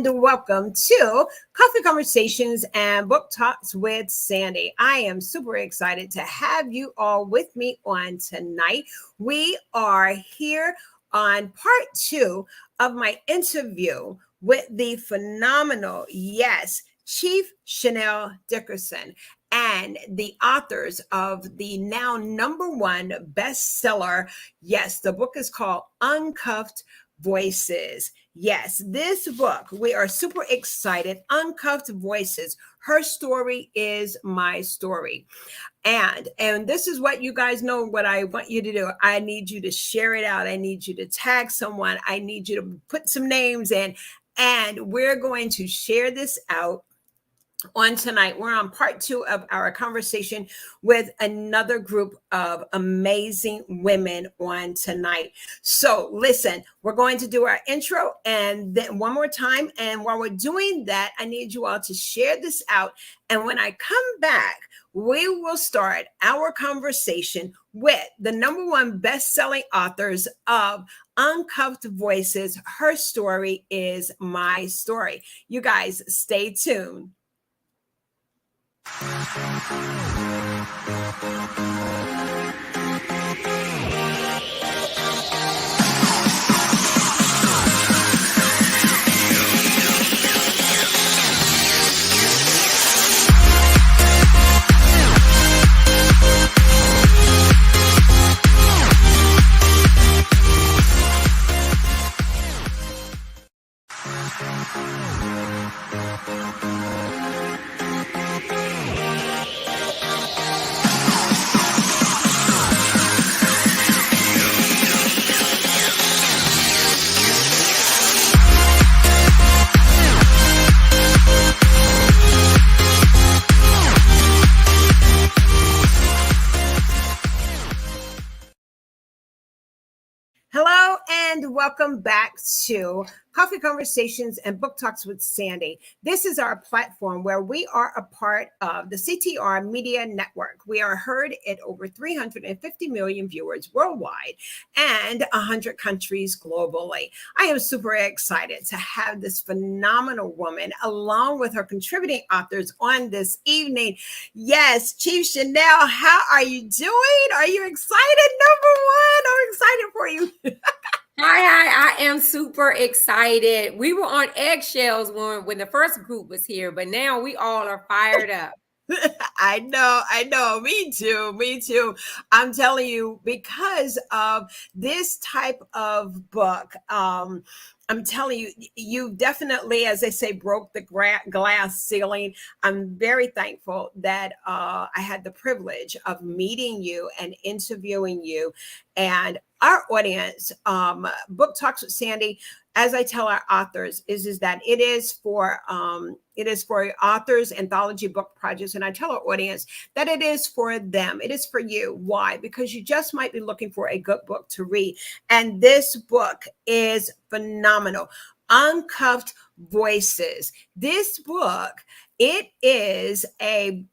and welcome to Coffee Conversations and Book Talks with Sandy. I am super excited to have you all with me on tonight. We are here on part two of my interview with the phenomenal, yes, Chief Chanel Dickerson, and the authors of the now number one bestseller. Yes, the book is called Uncuffed Voices. Yes, this book, we are super excited. Uncuffed Voices. Her story is my story. And this is what you guys know what I want you to do. I need you to share it out. I need you to tag someone. I need you to put some names in. And we're going to share this out on tonight. We're on part two of our conversation with another group of amazing women on tonight. So listen, we're going to do our intro and then one more time. And while we're doing that, I need you all to share this out. And when I come back, we will start our conversation with the number one best-selling authors of Uncuffed Voices. Her story is my story. You guys stay tuned. Hello and welcome back to Coffee Conversations and Book Talks with Sandy. This is our platform where we are a part of the CTR Media Network. We are heard at over 350 million viewers worldwide and 100 countries globally. I am super excited to have this phenomenal woman along with her contributing authors on this evening. Yes, Chief Chanel, how are you doing? Are you excited? Number one, I'm excited for you. Hi, I am super excited. We were on eggshells when the first group was here, but now we all are fired up. I know. Me too. I'm telling you, because of this type of book, I'm telling you, you definitely, as they say, broke the glass ceiling. I'm very thankful that I had the privilege of meeting you and interviewing you. And our audience, Book Talks with Sandy, as I tell our authors, is that it is for authors, anthology book projects, and I tell our audience that it is for them. It is for you. Why? Because you just might be looking for a good book to read, and this book is phenomenal. Uncuffed Voices. This book, it is and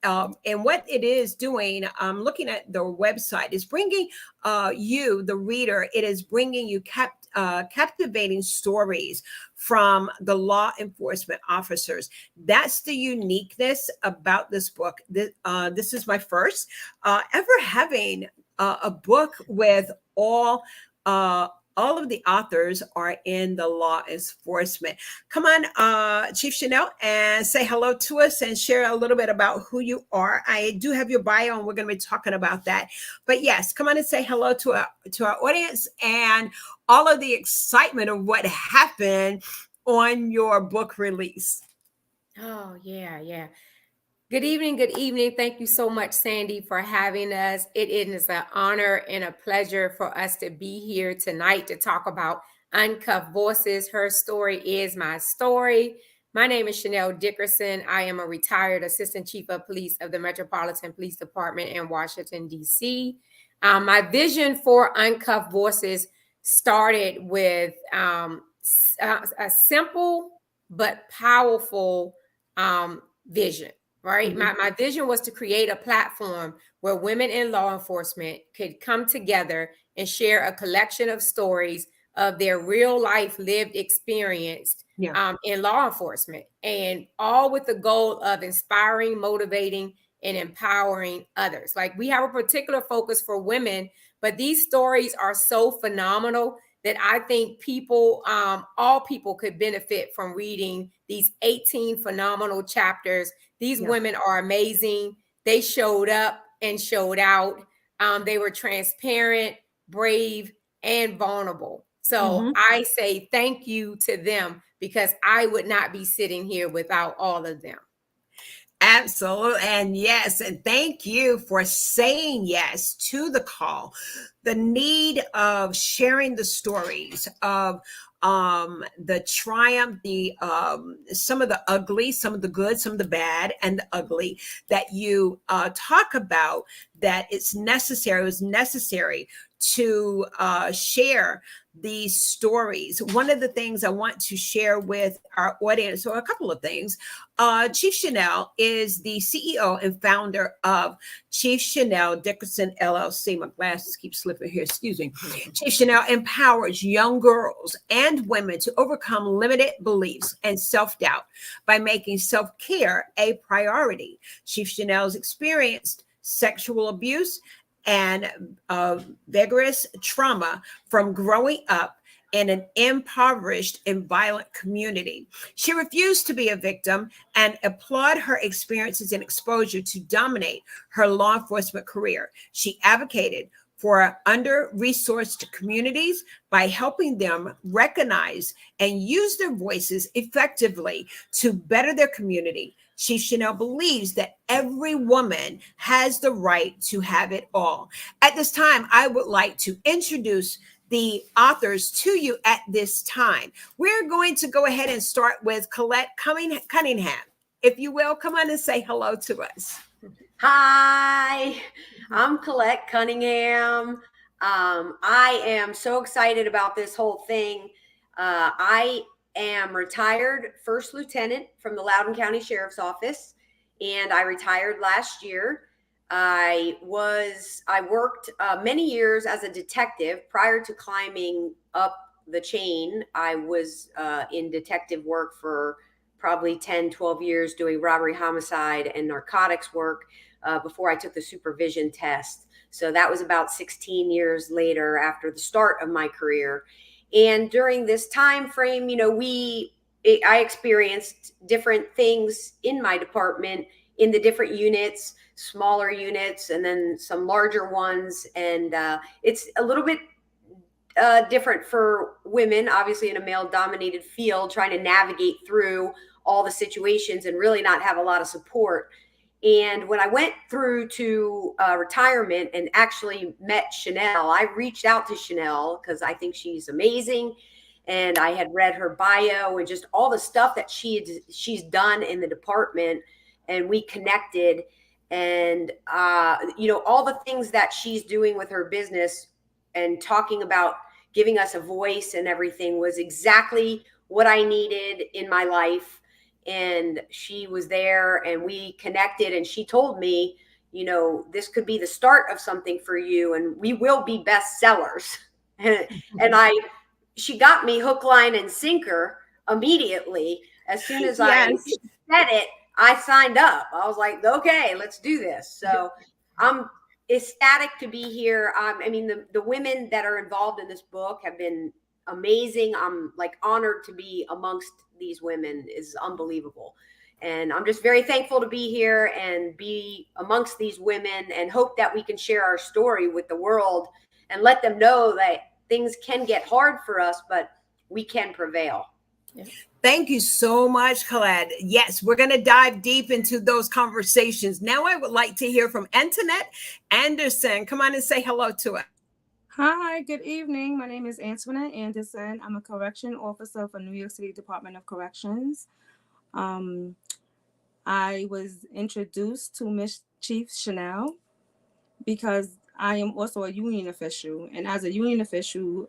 what it is doing, looking at the website, is bringing you, the reader, it is bringing you captivating stories from the law enforcement officers. That's the uniqueness about this book. This is my first ever having a book with all of the authors are in the law enforcement. Come on, Chief Chanel, and say hello to us and share a little bit about who you are. I do have your bio, and we're going to be talking about that. But yes, come on and say hello to our audience and all of the excitement of what happened on your book release. Oh, yeah. Good evening. Thank you so much, Sandy, for having us. It is an honor and a pleasure for us to be here tonight to talk about Uncuffed Voices. Her story is my story. My name is Chanel Dickerson. I am a retired Assistant Chief of Police of the Metropolitan Police Department in Washington, D.C. My vision for Uncuffed Voices started with a simple but powerful vision. Right. Mm-hmm. My vision was to create a platform where women in law enforcement could come together and share a collection of stories of their real life lived experience Yeah. in law enforcement, and all with the goal of inspiring, motivating, and empowering others. Like, we have a particular focus for women, but these stories are so phenomenal that I think people, all people, could benefit from reading these 18 phenomenal chapters. These Yeah. women are amazing. They showed up and showed out. They were transparent, brave, and vulnerable. So Hmm. I say thank you to them, because I would not be sitting here without all of them. Absolutely. And yes, and thank you for saying yes to the call. The need of sharing the stories of the triumph, the some of the ugly, some of the good, some of the bad, and the ugly that you talk about, that it's necessary, it was necessary to share these stories. One of the things I want to share with our audience, or a couple of things, Chief Chanel is the CEO and founder of Chief Chanel Dickerson LLC. My glasses keep slipping here, excuse me. Chief Chanel empowers young girls and women to overcome limited beliefs and self doubt by making self care a priority. Chief Chanel's experienced sexual abuse and vigorous trauma from growing up in an impoverished and violent community. She refused to be a victim and applaud her experiences and exposure to dominate her law enforcement career. She advocated for under-resourced communities by helping them recognize and use their voices effectively to better their community. Chief Chanel believes that every woman has the right to have it all. At this time, I would like to introduce the authors to you at this time. We're going to go ahead and start with Colette Cunningham. If you will, come on and say hello to us. Hi, I'm Colette Cunningham. I am so excited about this whole thing. I am retired first lieutenant from the Loudoun County Sheriff's Office, and I retired last year. I worked many years as a detective prior to climbing up the chain. I was in detective work for probably 10, 12 years doing robbery, homicide, and narcotics work before I took the supervision test. So that was about 16 years later after the start of my career. And during this time frame, I experienced different things in my department, in the different units, smaller units, and then some larger ones. And it's a little bit different for women, obviously, in a male dominated field, trying to navigate through all the situations and really not have a lot of support. And when I went through to retirement and actually met Chanel, I reached out to Chanel because I think she's amazing. And I had read her bio and just all the stuff that she's done in the department. And we connected. And, all the things that she's doing with her business and talking about giving us a voice and everything was exactly what I needed in my life. And she was there and we connected, and she told me, this could be the start of something for you and we will be bestsellers. and she got me hook, line, and sinker immediately. As soon as I Yes. said it, I signed up. I was like, okay, let's do this. So I'm ecstatic to be here. The women that are involved in this book have been amazing. I'm like honored to be amongst these women is unbelievable. And I'm just very thankful to be here and be amongst these women, and hope that we can share our story with the world and let them know that things can get hard for us, but we can prevail. Thank you so much, Colette. Yes, we're going to dive deep into those conversations. Now, I would like to hear from Antoinette Anderson. Come on and say hello to us. Hi, good evening. My name is Antoinette Anderson. I'm a correction officer for New York City Department of Corrections. Um, I was introduced to Miss Chief Chanel because I am also a union official. And as a union official,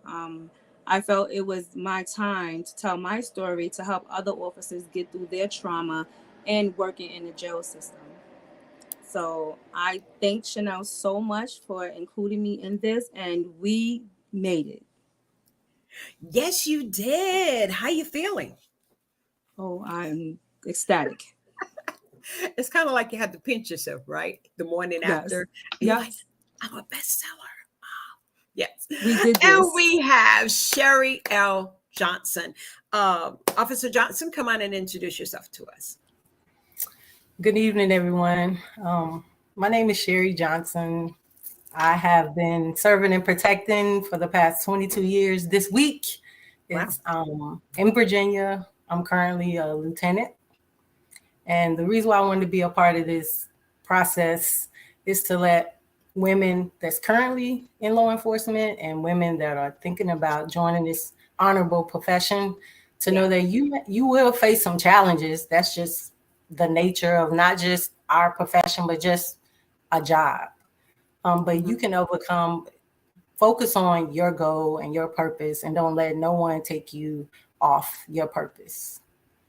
I felt it was my time to tell my story to help other officers get through their trauma and working in the jail system. So I thank Chanel so much for including me in this, and we made it. Yes, you did. How you feeling? Oh, I'm ecstatic. It's kind of like you have to pinch yourself, right? The morning Yes. after. And you're like, Yes. I'm a bestseller. Yes. We did And this. we have Sherry L. Johnson. Officer Johnson, come on and introduce yourself to us. Good evening, everyone. My name is Sherry Johnson. I have been serving and protecting for the past 22 years. This week, Wow. it's in Virginia. I'm currently a lieutenant. And the reason why I wanted to be a part of this process is to let women that's currently in law enforcement and women that are thinking about joining this honorable profession to know that you will face some challenges. That's just the nature of not just our profession, but just a job. But you can overcome, focus on your goal and your purpose, and don't let no one take you off your purpose.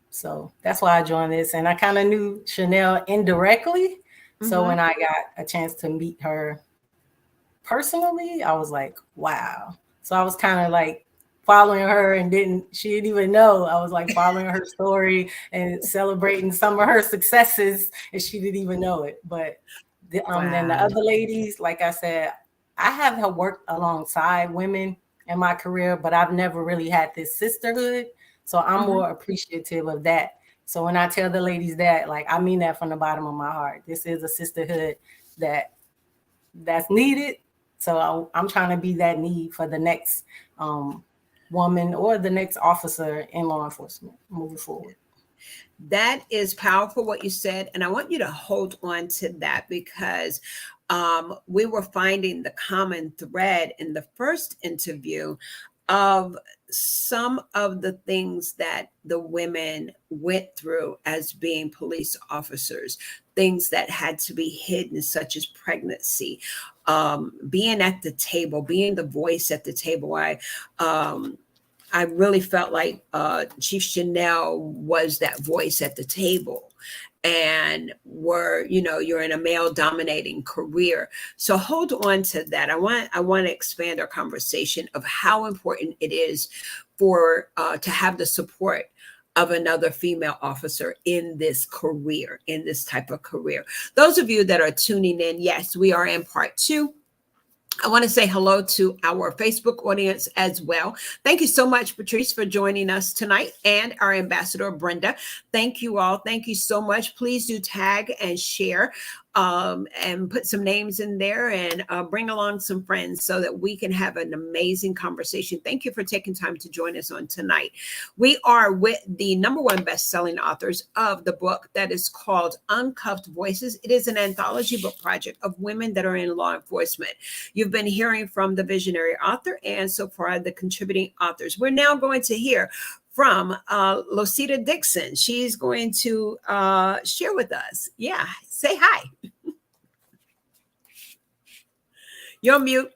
So that's why I joined this. And I kind of knew Chanel indirectly. So when I got a chance to meet her personally, I was like, wow. So I was kind of like following her and she didn't even know. I was like following her story and celebrating some of her successes, and she didn't even know it. But then the Wow. other ladies, like I said, I have worked alongside women in my career, but I've never really had this sisterhood. So I'm more appreciative of that. So when I tell the ladies that, like, I mean that from the bottom of my heart. This is a sisterhood that's needed. So I'm trying to be that need for the next woman or the next officer in law enforcement moving forward. That is powerful what you said. And I want you to hold on to that because we were finding the common thread in the first interview of some of the things that the women went through as being police officers, things that had to be hidden, such as pregnancy, being at the table, being the voice at the table. I really felt like Chief Chanel was that voice at the table. And you're in a male dominating career. So hold on to that. I want to expand our conversation of how important it is for to have the support of another female officer in this career, in this type of career. Those of you that are tuning in, yes, we are in part 2. I want to say hello to our Facebook audience as well. Thank you so much, Patrice, for joining us tonight, and our ambassador, Brenda. Thank you all. Thank you so much. Please do tag and share and put some names in there and bring along some friends so that we can have an amazing conversation. Thank you for taking time to join us on tonight. We are with the #1 best-selling authors of the book that is called Uncuffed Voices. It is an anthology book project of women that are in law enforcement. You've been hearing from the visionary author and so far the contributing authors. We're now going to hear from Losita Dickerson. She's going to share with us. Yeah, say hi. You're on mute.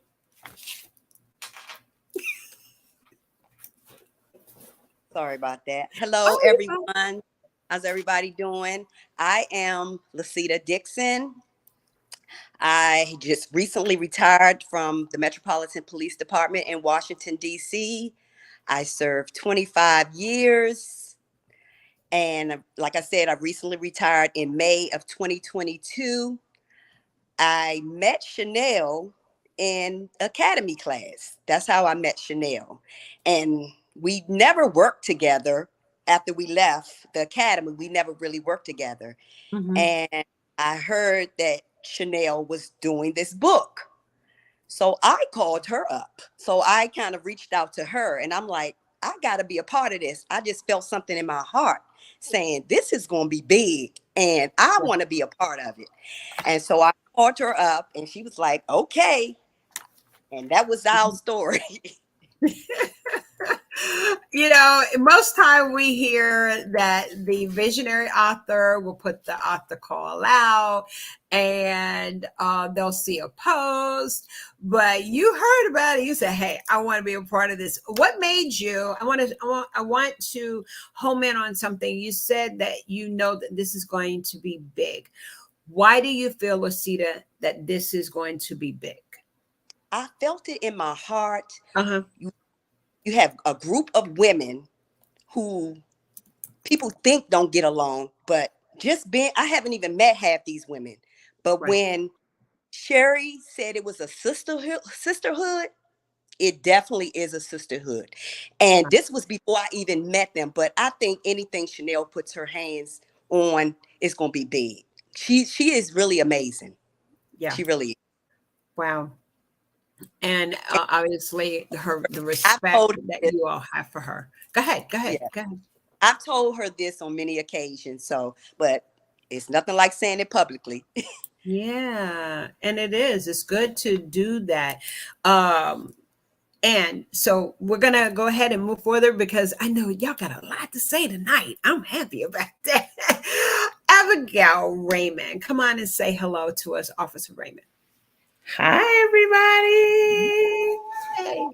Sorry about that. Hello, everyone. How's everybody doing? I am Losita Dickerson. I just recently retired from the Metropolitan Police Department in Washington, D.C. I served 25 years. And like I said, I recently retired in May of 2022. I met Chanel in academy class. That's how I met Chanel. And we never worked together after we left the academy. We never really worked together. And I heard that Chanel was doing this book. So I called her up. So I kind of reached out to her and I'm like, I got to be a part of this. I just felt something in my heart saying, this is going to be big and I want to be a part of it. And so I called her up and she was like, okay. And that was our story. Most time we hear that the visionary author will put the author call out and they'll see a post, but you heard about it. You said, hey, I want to be a part of this. What made you, I want to home in on something. You said that you know that this is going to be big. Why do you feel, Losita, that this is going to be big? I felt it in my heart. you have a group of women who people think don't get along, but I haven't even met half these women. But Right. when Sherry said it was a sisterhood, it definitely is a sisterhood. And this was before I even met them. But I think anything Chanel puts her hands on is going to be big. She is really amazing. Yeah. She really is. Wow. And obviously the I've respect told her that this. you all have for her. Go ahead. Yeah, Go ahead. I've told her this on many occasions. So, but it's nothing like saying it publicly. Yeah, and it is. It's good to do that. Um, and so we're gonna go ahead and move further because I know y'all got a lot to say tonight. I'm happy about that. Abigail Raymond, come on and say hello to us, Officer Raymond. Hi, everybody. Hey.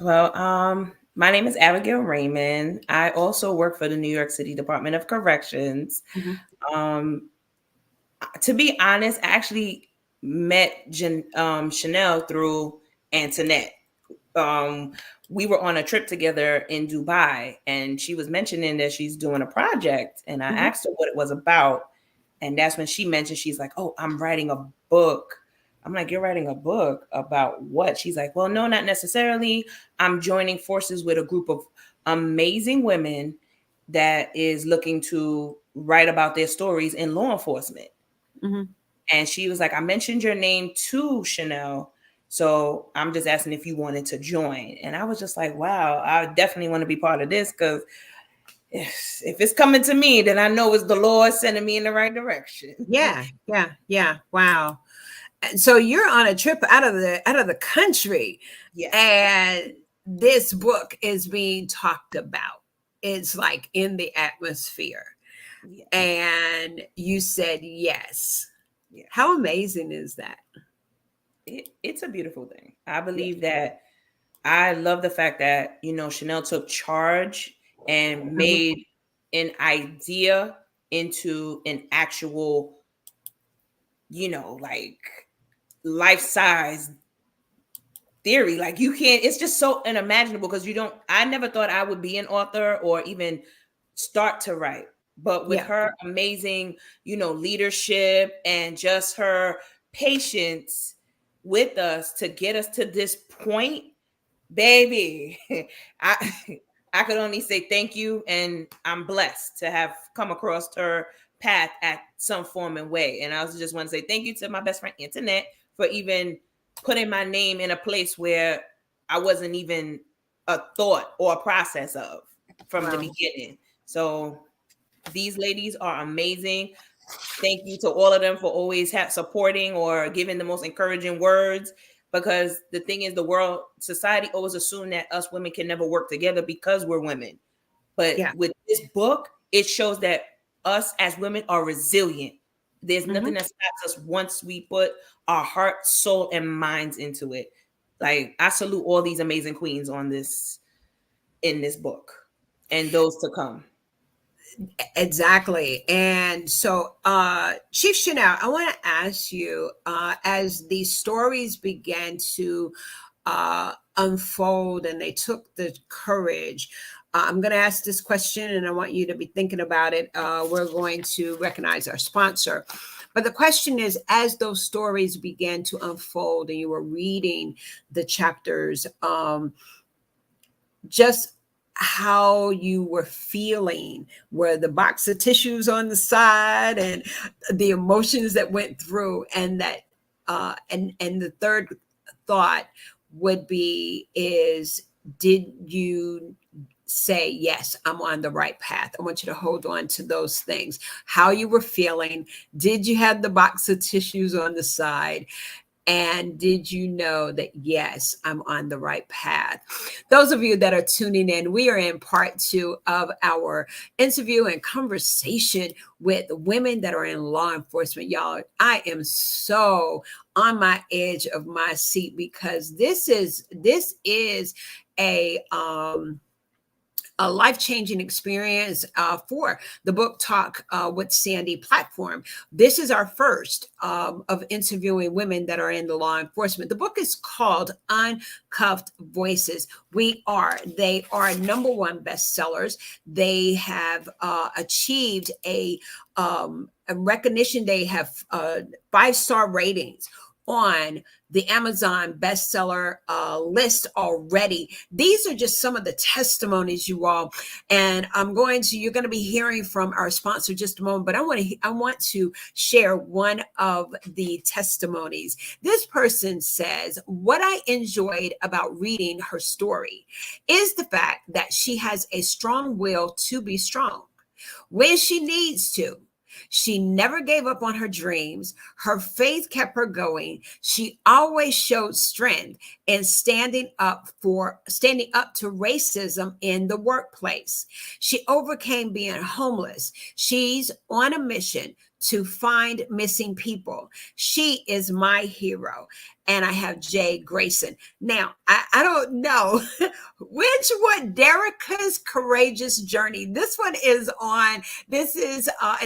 Well, my name is Abigail Raymond. I also work for the New York City Department of Corrections. Mhm. To be honest, I actually met Chanel through Antoinette. We were on a trip together in Dubai, and she was mentioning that she's doing a project, and I asked her what it was about, and that's when she mentioned, she's like, "Oh, I'm writing a book." I'm like, "You're writing a book about what?" She's like, "Well, no, not necessarily. I'm joining forces with a group of amazing women that is looking to write about their stories in law enforcement." Mhm. And she was like, "I mentioned your name to Chanel, so I'm just asking if you wanted to join." And I was just like, wow, I definitely want to be part of this, because if it's coming to me, then I know it's the Lord sending me in the right direction. Yeah. Wow. And so you're on a trip out of the country, Yes. and this book is being talked about. It's like in the atmosphere. Yes. And you said yes. Yes. How amazing is that? It's a beautiful thing. I believe that I love the fact that, Chanel took charge and made an idea into an actual, like life-size theory. Like, you can't, it's just so unimaginable, because I never thought I would be an author or even start to write. But with her amazing, leadership and just her patience with us to get us to this point, baby, I I could only say thank you, and I'm blessed to have come across her path at some form and way. And I also just want to say thank you to my best friend Antoinette for even putting my name in a place where I wasn't even a thought or a process of from the beginning. So these ladies are amazing. Thank you to all of them for always supporting or giving the most encouraging words, because the thing is, society always assume that us women can never work together because we're women. But with this book, it shows that us as women are resilient. There's nothing that stops us once we put our heart, soul, and minds into it. Like, I salute all these amazing queens in this book and those to come. Exactly. And so, Chief Chanel, I want to ask you, as these stories began to unfold and they took the courage, I'm going to ask this question and I want you to be thinking about it. We're going to recognize our sponsor. But the question is, as those stories began to unfold and you were reading the chapters, just how you were feeling, were the box of tissues on the side, and the emotions that went through, and that and the third thought would be is, did you say, yes, I'm on the right path? I want you to hold on to those things, how you were feeling. Did you have the box of tissues on the side? And did you know that, yes, I'm on the right path? Those of you that are tuning in, we are in part 2 of our interview and conversation with women that are in law enforcement. Y'all, I am so on my edge of my seat, because this is a a life-changing experience for the Book Talk with Sandy platform. This is our first of interviewing women that are in the law enforcement. The book is called Uncuffed Voices. They are #1 bestsellers. They have achieved a recognition. They have 5-star ratings on the Amazon bestseller list already. These are just some of the testimonies, you all. And you're going to be hearing from our sponsor just a moment, but I want to share one of the testimonies. This person says, what I enjoyed about reading her story is the fact that she has a strong will to be strong when she needs to. She never gave up on her dreams. Her faith kept her going. She always showed strength in standing up to racism in the workplace. She overcame being homeless. She's on a mission to find missing people. She is my hero. And I have Jay Grayson. Now, I don't know which one, Derica's Courageous Journey. This is an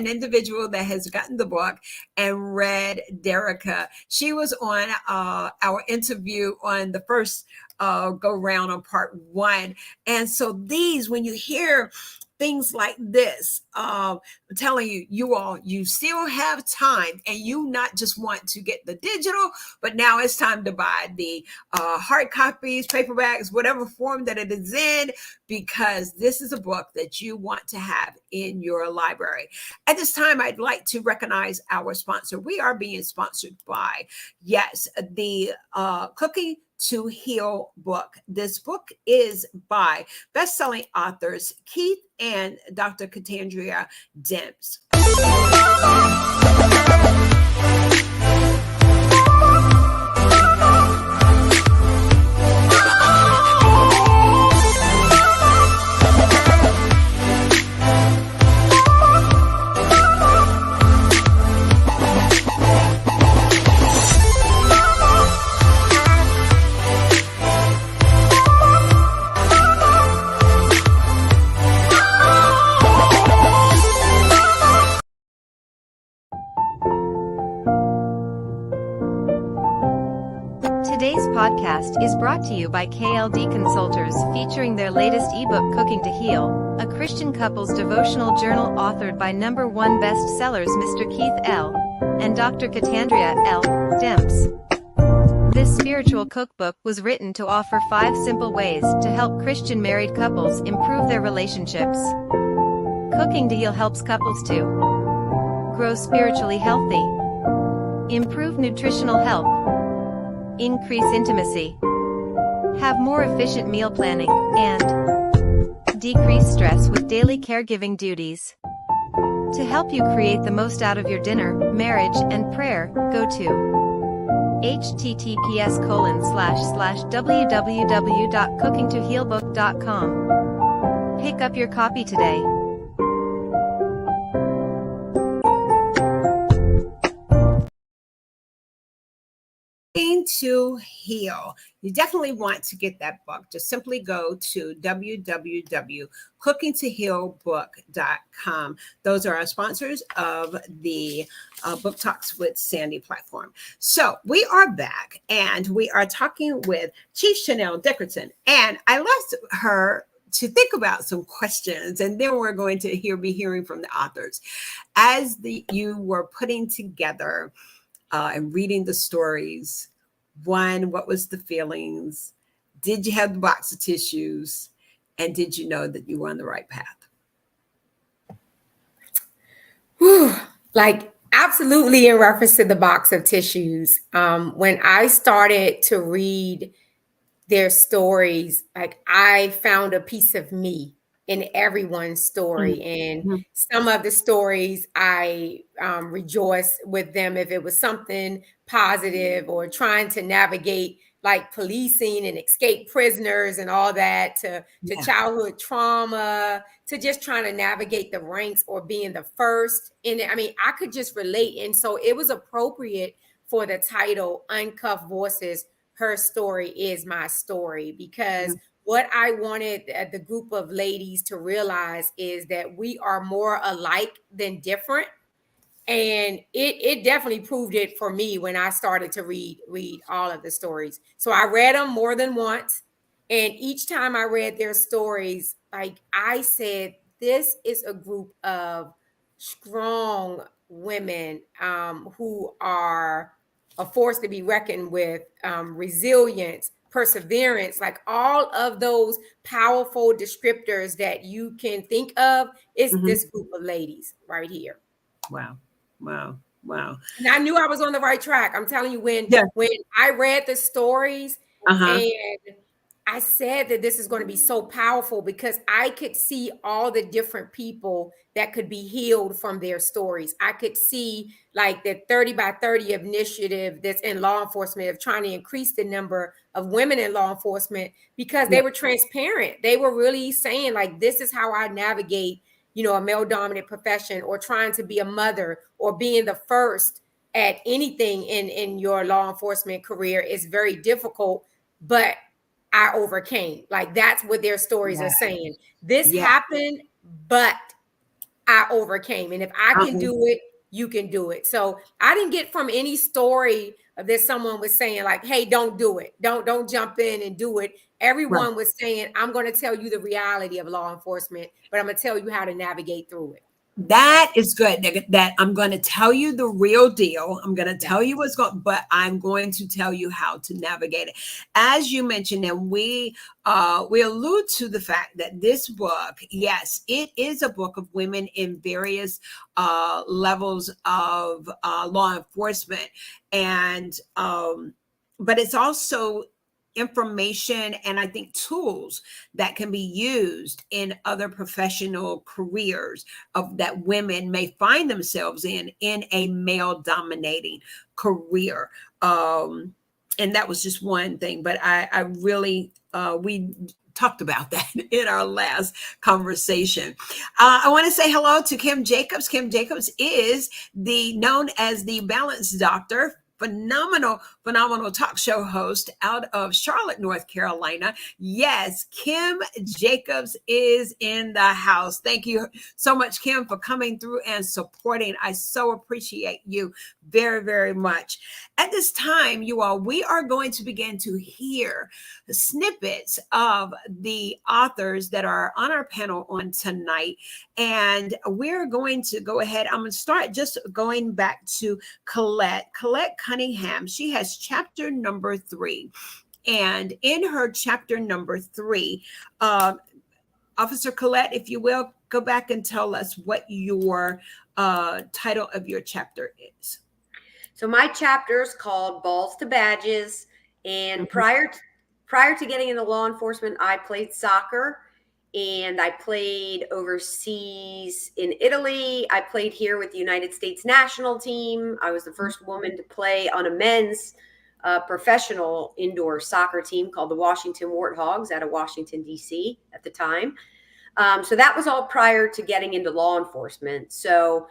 individual that has gotten the book and read Derica. She was on our interview on the first go round on part 1. And so when you hear things like this, I'm telling you still have time, and you not just want to get the digital, but now it's time to buy the hard copies, paperbacks, whatever form that it is in, because this is a book that you want to have in your library. At this time, I'd like to recognize our sponsor. We are being sponsored by, the Cooking to Heal book. This book is by best-selling authors Keith and Dr. Katandria Demps. Today's podcast is brought to you by KLD Consultors, featuring their latest ebook, Cooking to Heal, a Christian couple's devotional journal authored by #1 bestsellers Mr. Keith L. and Dr. Katandria L. Demps. This spiritual cookbook was written to offer 5 simple ways to help Christian married couples improve their relationships. Cooking to Heal helps couples to grow spiritually healthy, improve nutritional health, increase intimacy, have more efficient meal planning, and decrease stress with daily caregiving duties. To help you create the most out of your dinner, marriage, and prayer, go to https://www.cookingtohealbook.com. Pick up your copy today. To Heal. You definitely want to get that book. Just simply go to www.cookingtohealbook.com. Those are our sponsors of the Book Talks with Sandy platform. So we are back, and we are talking with Chief Chanel Dickerson, and I left her to think about some questions, and then we're going to be hearing from the authors. As you were putting together and reading the stories, one, what was the feelings? Did you have the box of tissues? And did you know that you were on the right path? Whew. Like, absolutely, in reference to the box of tissues. When I started to read their stories, like, I found a piece of me in everyone's story. And some of the stories, I rejoice with them if it was something positive, or trying to navigate like policing and escape prisoners and all that, to childhood trauma, to just trying to navigate the ranks or being the first in it. I mean, I could just relate. And so it was appropriate for the title, Uncuffed Voices, Her Story is My Story, because what I wanted the group of ladies to realize is that we are more alike than different. And it definitely proved it for me when I started to read all of the stories. So I read them more than once. And each time I read their stories, like I said, this is a group of strong women who are a force to be reckoned with, resilience, perseverance, like all of those powerful descriptors that you can think of is this group of ladies right here. Wow. Wow. And I knew I was on the right track. I'm telling you, when I read the stories and I said that this is going to be so powerful because I could see all the different people that could be healed from their stories. I could see like the 30 by 30 initiative that's in law enforcement of trying to increase the number of women in law enforcement because they were transparent. They were really saying like, this is how I navigate, you know, a male dominant profession, or trying to be a mother, or being the first at anything in your law enforcement career is very difficult, but I overcame. Like that's what their stories are saying. This happened, but I overcame. And if I can do it, you can do it. So I didn't get from any story that someone was saying like, hey, don't do it. Don't jump in and do it. Everyone was saying, I'm going to tell you the reality of law enforcement, but I'm going to tell you how to navigate through it. That is good. That I'm going to tell you the real deal. I'm going to tell you what's going, but I'm going to tell you how to navigate it. As you mentioned, and we allude to the fact that this book, yes, it is a book of women in various levels of law enforcement, and but it's also information and I think tools that can be used in other professional careers of that women may find themselves in a male dominating career. And that was just one thing, but I really, we talked about that in our last conversation. I want to say hello to Kim Jacobs. Kim Jacobs is known as the Balance Doctor, phenomenal talk show host out of Charlotte, North Carolina. Yes, Kim Jacobs is in the house. Thank you so much, Kim, for coming through and supporting. I so appreciate you very, very much. At this time, you all, we are going to begin to hear the snippets of the authors that are on our panel on tonight. And we're going to go ahead. I'm going to start just going back to Colette Cunningham. She has chapter number 3. And in her chapter number 3, Officer Colette, if you will, go back and tell us what your title of your chapter is. So my chapter is called Balls to Badges. And prior to getting into law enforcement, I played soccer. And I played overseas in Italy. I played here with the United States national team. I was the first woman to play on a men's professional indoor soccer team called the Washington Warthogs out of Washington, D.C. at the time. So that was all prior to getting into law enforcement. So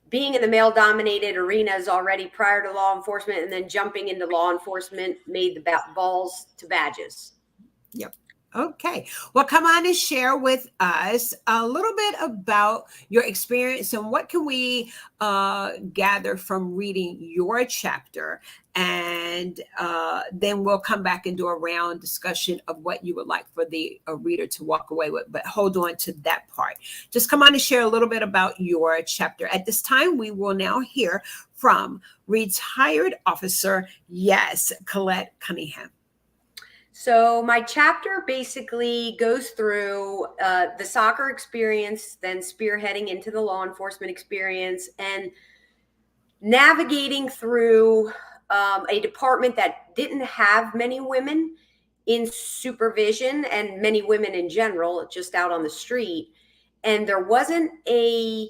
being in the male-dominated arena is already prior to law enforcement, and then jumping into law enforcement made the balls to badges. Yep. Okay. Well, come on and share with us a little bit about your experience and what can we gather from reading your chapter. And then we'll come back and do a round discussion of what you would like for the reader to walk away with. But hold on to that part. Just come on and share a little bit about your chapter. At this time, we will now hear from retired officer, yes, Colette Cunningham. So my chapter basically goes through the soccer experience, then spearheading into the law enforcement experience, and navigating through a department that didn't have many women in supervision and many women in general, just out on the street. And there wasn't a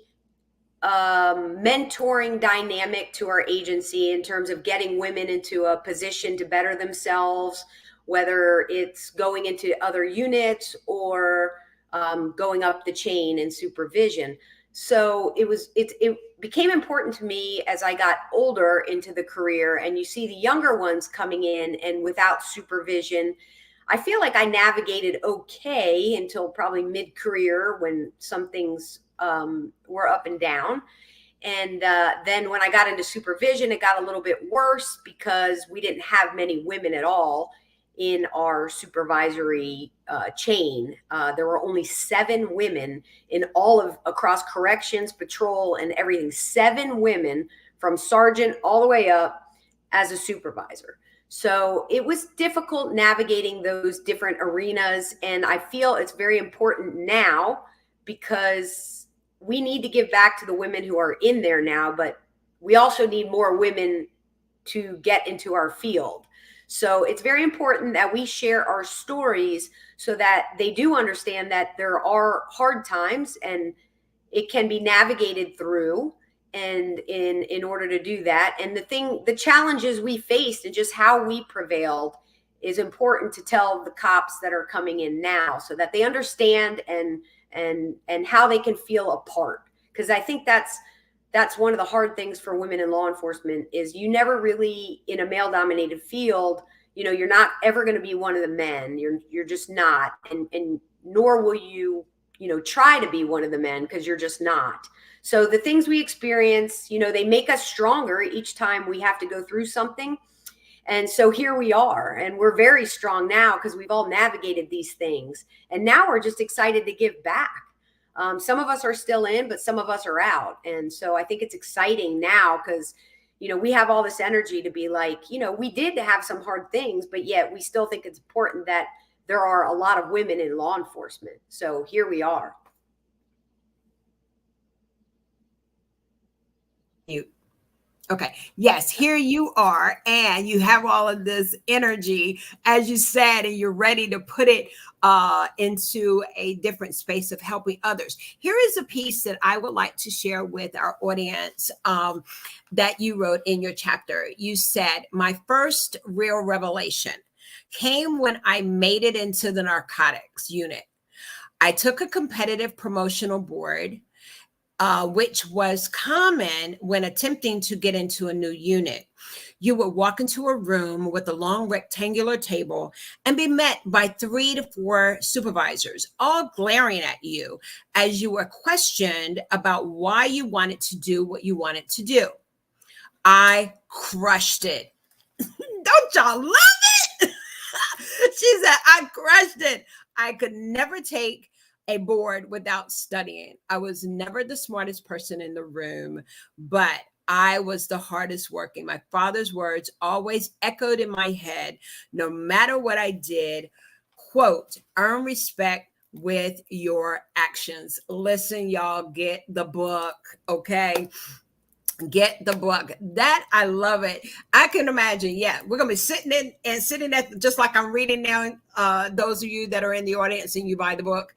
mentoring dynamic to our agency in terms of getting women into a position to better themselves, whether it's going into other units or going up the chain in supervision. So it became important to me as I got older into the career, and you see the younger ones coming in and without supervision. I feel like I navigated okay until probably mid-career when some things were up and down. And then when I got into supervision, it got a little bit worse because we didn't have many women at all in our supervisory chain. There were only 7 women in all of across corrections, patrol, and everything. 7 women from sergeant all the way up as a supervisor. So it was difficult navigating those different arenas. And I feel it's very important now because we need to give back to the women who are in there now, but we also need more women to get into our field. So it's very important that we share our stories so that they do understand that there are hard times and it can be navigated through. And in order to do that, and the challenges we faced and just how we prevailed is important to tell the cops that are coming in now so that they understand and how they can feel a part. Because I think that's one of the hard things for women in law enforcement is you never really, in a male dominated field, you know, you're not ever going to be one of the men. You're just not, and nor will you try to be one of the men because you're just not. So the things we experience, you know, they make us stronger each time we have to go through something. And so here we are, and we're very strong now because we've all navigated these things. And now we're just excited to give back. Some of us are still in, but some of us are out. And so I think it's exciting now because, you know, we have all this energy to be like, you know, we did have some hard things, but yet we still think it's important that there are a lot of women in law enforcement. So here we are. Okay. Yes, here you are, and you have all of this energy, as you said, and you're ready to put it into a different space of helping others. Here is a piece that I would like to share with our audience that you wrote in your chapter. You said, my first real revelation came when I made it into the narcotics unit. I took a competitive promotional board, which was common when attempting to get into a new unit. You would walk into a room with a long rectangular table and be met by 3 to 4 supervisors, all glaring at you as you were questioned about why you wanted to do what you wanted to do. I crushed it. Don't y'all love it? She said, I crushed it. I could never take a board without studying. I was never the smartest person in the room, but I was the hardest working. My father's words always echoed in my head, no matter what I did. Quote, earn respect with your actions. Listen, y'all, get the book, okay? Get the book. That I love it. I can imagine. Yeah, we're gonna be sitting at just like I'm reading now. Those of you that are in the audience and you buy the book,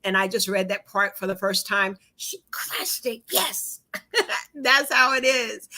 and I just read that part for the first time. She crushed it. Yes, that's how it is.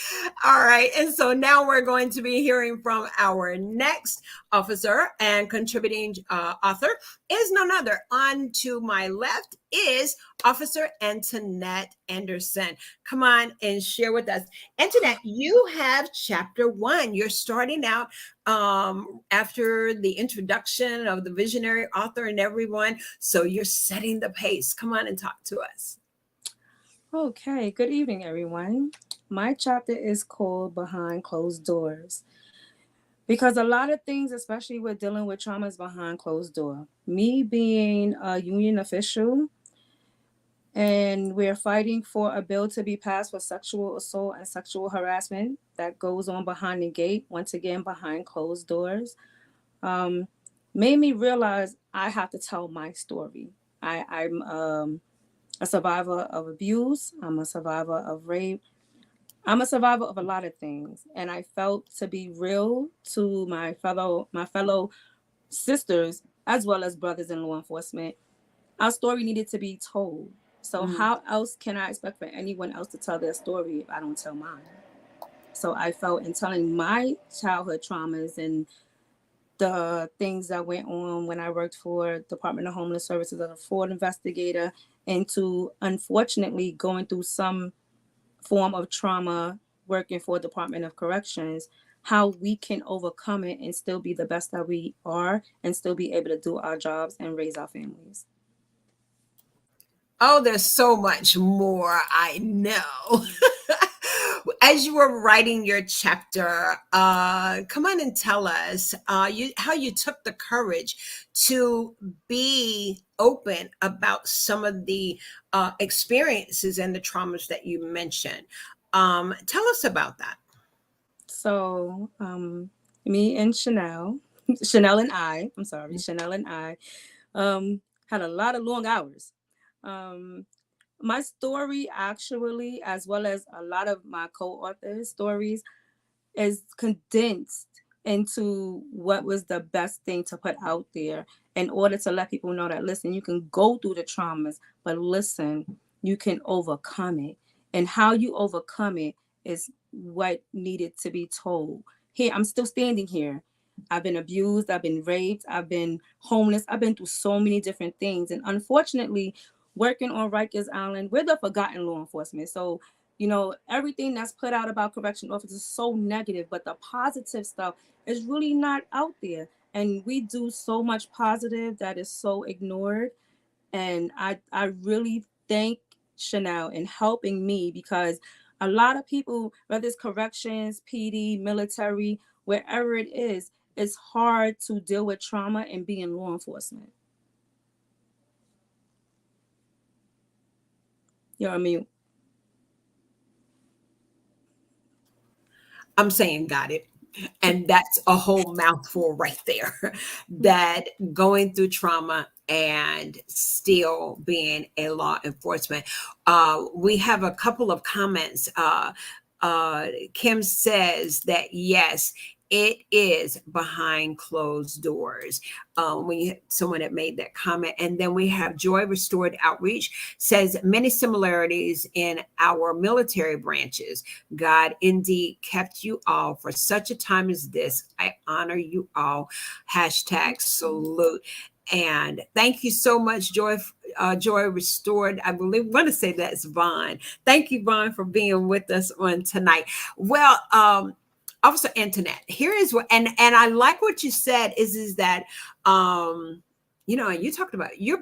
All right, and so now we're going to be hearing from our next officer and contributing author is none other. On to my left is Officer Antoinette Anderson. Come on and share with us. Antoinette, you have chapter 1. You're starting out after the introduction of the visionary author and everyone. So you're setting the pace. Come on and talk to us. Okay, good evening, everyone. My chapter is called Behind Closed Doors. Because a lot of things, especially with dealing with trauma, is behind closed door. Me being a union official, and we're fighting for a bill to be passed for sexual assault and sexual harassment that goes on behind the gate, once again, behind closed doors, made me realize I have to tell my story. I'm a survivor of abuse. I'm a survivor of rape. I'm a survivor of a lot of things. And I felt to be real to my fellow sisters, as well as brothers in law enforcement, our story needed to be told. So how else can I expect for anyone else to tell their story if I don't tell mine? So I felt in telling my childhood traumas and the things that went on when I worked for Department of Homeless Services as a fraud investigator, into unfortunately going through some form of trauma working for Department of Corrections, how we can overcome it and still be the best that we are and still be able to do our jobs and raise our families. Oh, there's so much more I know. As you were writing your chapter, come on and tell us how you took the courage to be open about some of the experiences and the traumas that you mentioned. Tell us about that. So, me and Chanel, Chanel and Chanel and I had a lot of long hours. My story actually, as well as a lot of my co-authors' stories, is condensed into what was the best thing to put out there in order to let people know that, listen, you can go through the traumas, but listen, you can overcome it. And how you overcome it is what needed to be told. Here, I'm still standing here. I've been abused, I've been raped, I've been homeless, I've been through so many different things. And unfortunately, working on Rikers Island, we're the forgotten law enforcement. So, you know, everything that's put out about correction officers is so negative, but the positive stuff is really not out there. And we do so much positive that is so ignored. And I really thank Chanel in helping me, because a lot of people, whether it's corrections, PD, military, wherever it is, it's hard to deal with trauma and be in law enforcement. You're on mute. I'm saying got it. And that's a whole mouthful right there. That going through trauma and still being a law enforcement. We have a couple of comments. Kim says that yes, it is behind closed doors. Someone had made that comment. And then we have Joy Restored Outreach says many similarities in our military branches. God indeed kept you all for such a time as this. I honor you all. Hashtag salute. And thank you so much, Joy. Joy Restored. I believe want to say that's Vaughn. Thank you, Vaughn, for being with us on tonight. Well, Officer Antoinette, here is what, and I like what you said is that, you know, you talked about you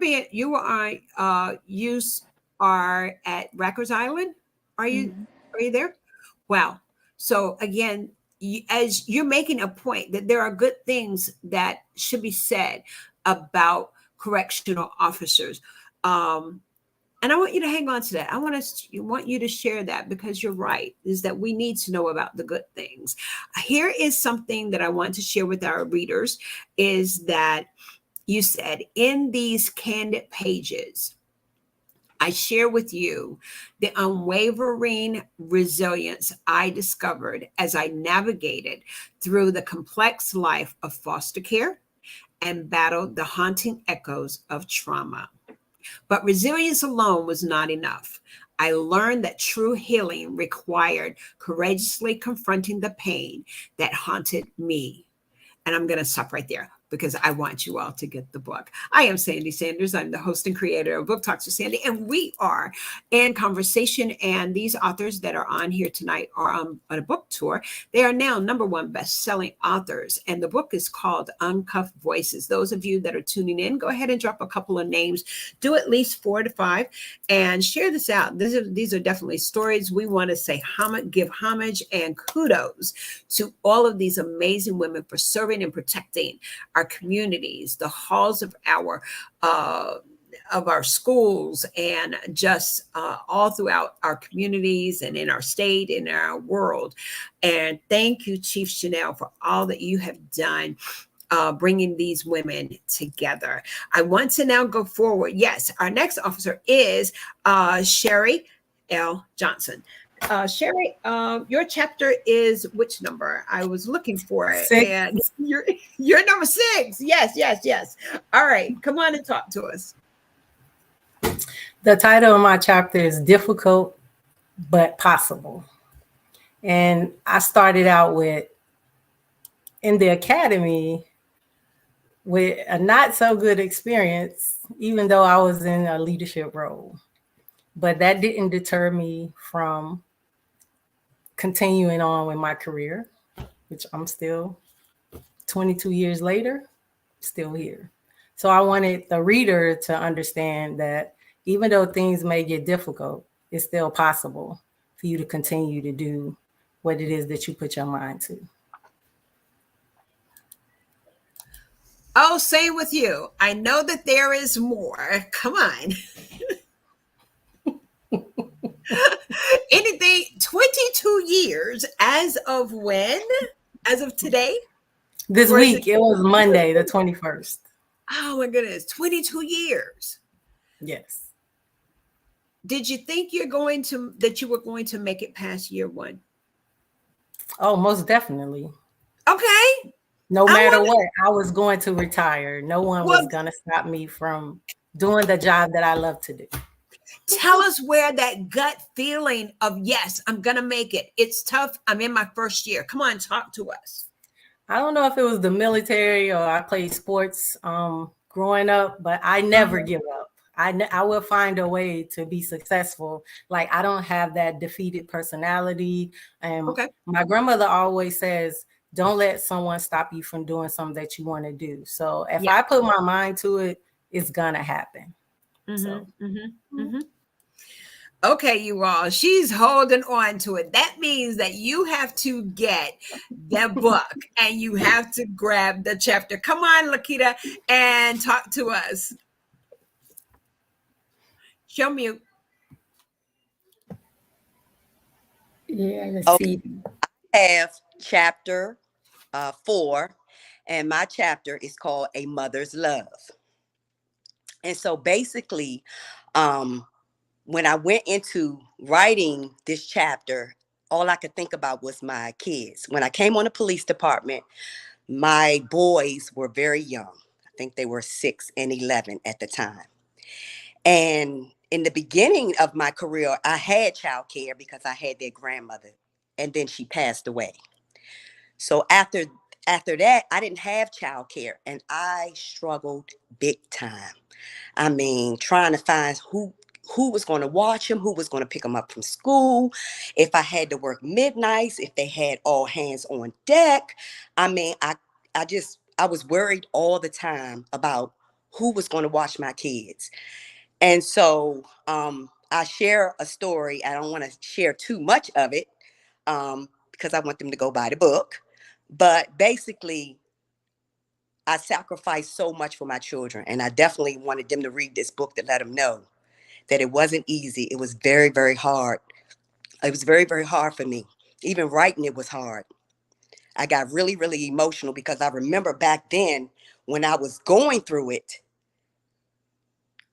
are at Rikers Island. Are you there? Wow. So again, as you're making a point that there are good things that should be said about correctional officers. And I want you to hang on to that. I want you to share that, because you're right, is that we need to know about the good things. Here is something that I want to share with our readers, is that you said in these candid pages, I share with you the unwavering resilience I discovered as I navigated through the complex life of foster care and battled the haunting echoes of trauma. But resilience alone was not enough. I learned that true healing required courageously confronting the pain that haunted me. And I'm going to stop right there, because I want you all to get the book. I am Sandy Sanders. I'm the host and creator of Book Talks with Sandy, and we are in conversation. And these authors that are on here tonight are on a book tour. They are now #1 best-selling authors, and the book is called Uncuffed Voices. Those of you that are tuning in, go ahead and drop a couple of names. Do at least 4 to 5, and share this out. These are definitely stories. We want to say give homage and kudos to all of these amazing women for serving and protecting our communities, the halls of our schools, and just all throughout our communities and in our state, in our world. And thank you, Chief Chanel, for all that you have done, bringing these women together. I want to now go forward. Yes, our next officer is Sherry L. Johnson. Sherry, your chapter is which number? I was looking for it. 6. And you're number 6. Yes. All right, come on and talk to us. The title of my chapter is Difficult but Possible. And I started out in the academy with a not so good experience, even though I was in a leadership role. But that didn't deter me from continuing on with my career. which I'm still 22 years later, still here. So I wanted the reader to understand that even though things may get difficult, it's still possible for you to continue to do what it is that you put your mind to. Oh, same with you. I know that there is more. Come on. Anything, 22 years as of when? As of today? This week, it was Monday, the 21st. Oh my goodness, 22 years. Yes. Did you think you were going to make it past year one? Oh, most definitely. Okay. No matter what, I was going to retire. No one was going to stop me from doing the job that I love to do. Tell us where that gut feeling of, yes, I'm going to make it. It's tough. I'm in my first year. Come on, talk to us. I don't know if it was the military or I played sports growing up, but I never give up. I will find a way to be successful. Like, I don't have that defeated personality. And my grandmother always says, don't let someone stop you from doing something that you want to do. So if I put my mind to it, it's going to happen. Okay, you all, she's holding on to it. That means that you have to get the book and you have to grab the chapter. Come on, Lakita, and talk to us. Show me. Yeah, let's see. I have chapter 4, and my chapter is called A Mother's Love. And so basically, when I went into writing this chapter, all I could think about was my kids. When I came on the police department, my boys were very young. I think they were 6 and 11 at the time. And in the beginning of my career, I had childcare because I had their grandmother, and then she passed away. So after that, I didn't have childcare, and I struggled big time. I mean, trying to find who was going to watch him, who was going to pick him up from school, if I had to work midnights, if they had all hands on deck. I mean, I was worried all the time about who was going to watch my kids. And so I share a story. I don't want to share too much of it because I want them to go buy the book. But basically, I sacrificed so much for my children, and I definitely wanted them to read this book to let them know that it wasn't easy. It was very, very hard. It was very, very hard for me. Even writing it was hard. I got really, really emotional because I remember back then when I was going through it,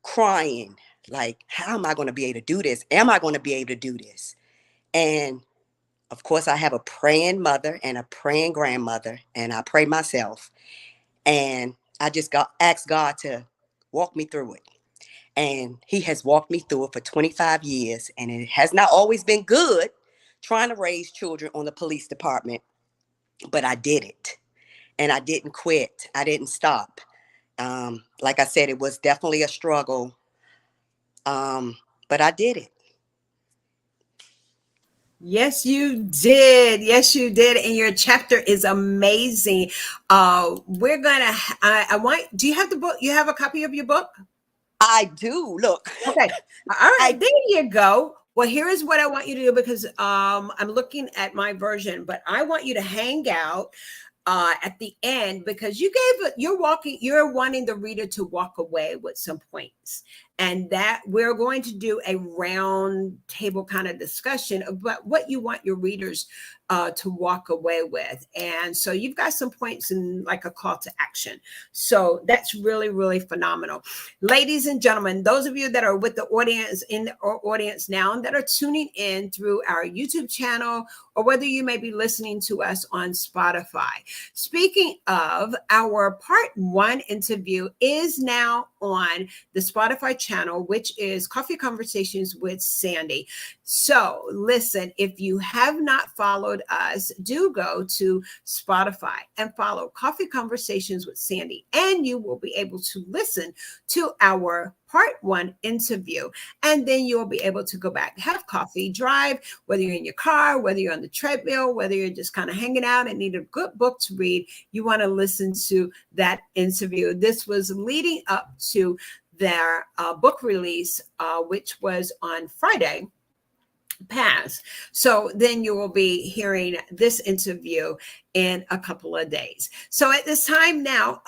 crying, like, how am I going to be able to do this? Am I going to be able to do this? And of course, I have a praying mother and a praying grandmother, and I pray myself. And I just asked God to walk me through it. And he has walked me through it for 25 years. And it has not always been good trying to raise children on the police department. But I did it. And I didn't quit. I didn't stop. Like I said, it was definitely a struggle. But I did it. Yes, you did. Yes, you did. And your chapter is amazing. We're gonna. I want. Do you have the book? You have a copy of your book? I do. Look. Okay. All right. There you go. Well, here is what I want you to do, because I'm looking at my version, but I want you to hang out at the end, because you're wanting the reader to walk away with some points, and that we're going to do a round table kind of discussion about what you want your readers to walk away with. And so you've got some points and like a call to action. So that's really, really phenomenal. Ladies and gentlemen, those of you that are with the audience in our audience now and that are tuning in through our YouTube channel, or whether you may be listening to us on Spotify. Speaking of, our part 1 interview is now on the Spotify channel, which is Coffee Conversations with Sandy. So listen, if you have not followed us, do go to Spotify and follow Coffee Conversations with Sandy, and you will be able to listen to our part one interview. And then you'll be able to go back, have coffee, drive, whether you're in your car, whether you're on the treadmill, whether you're just kind of hanging out and need a good book to read. You want to listen to that interview. This was leading up to their book release, which was on Friday past. So then you will be hearing this interview in a couple of days. So at this time now,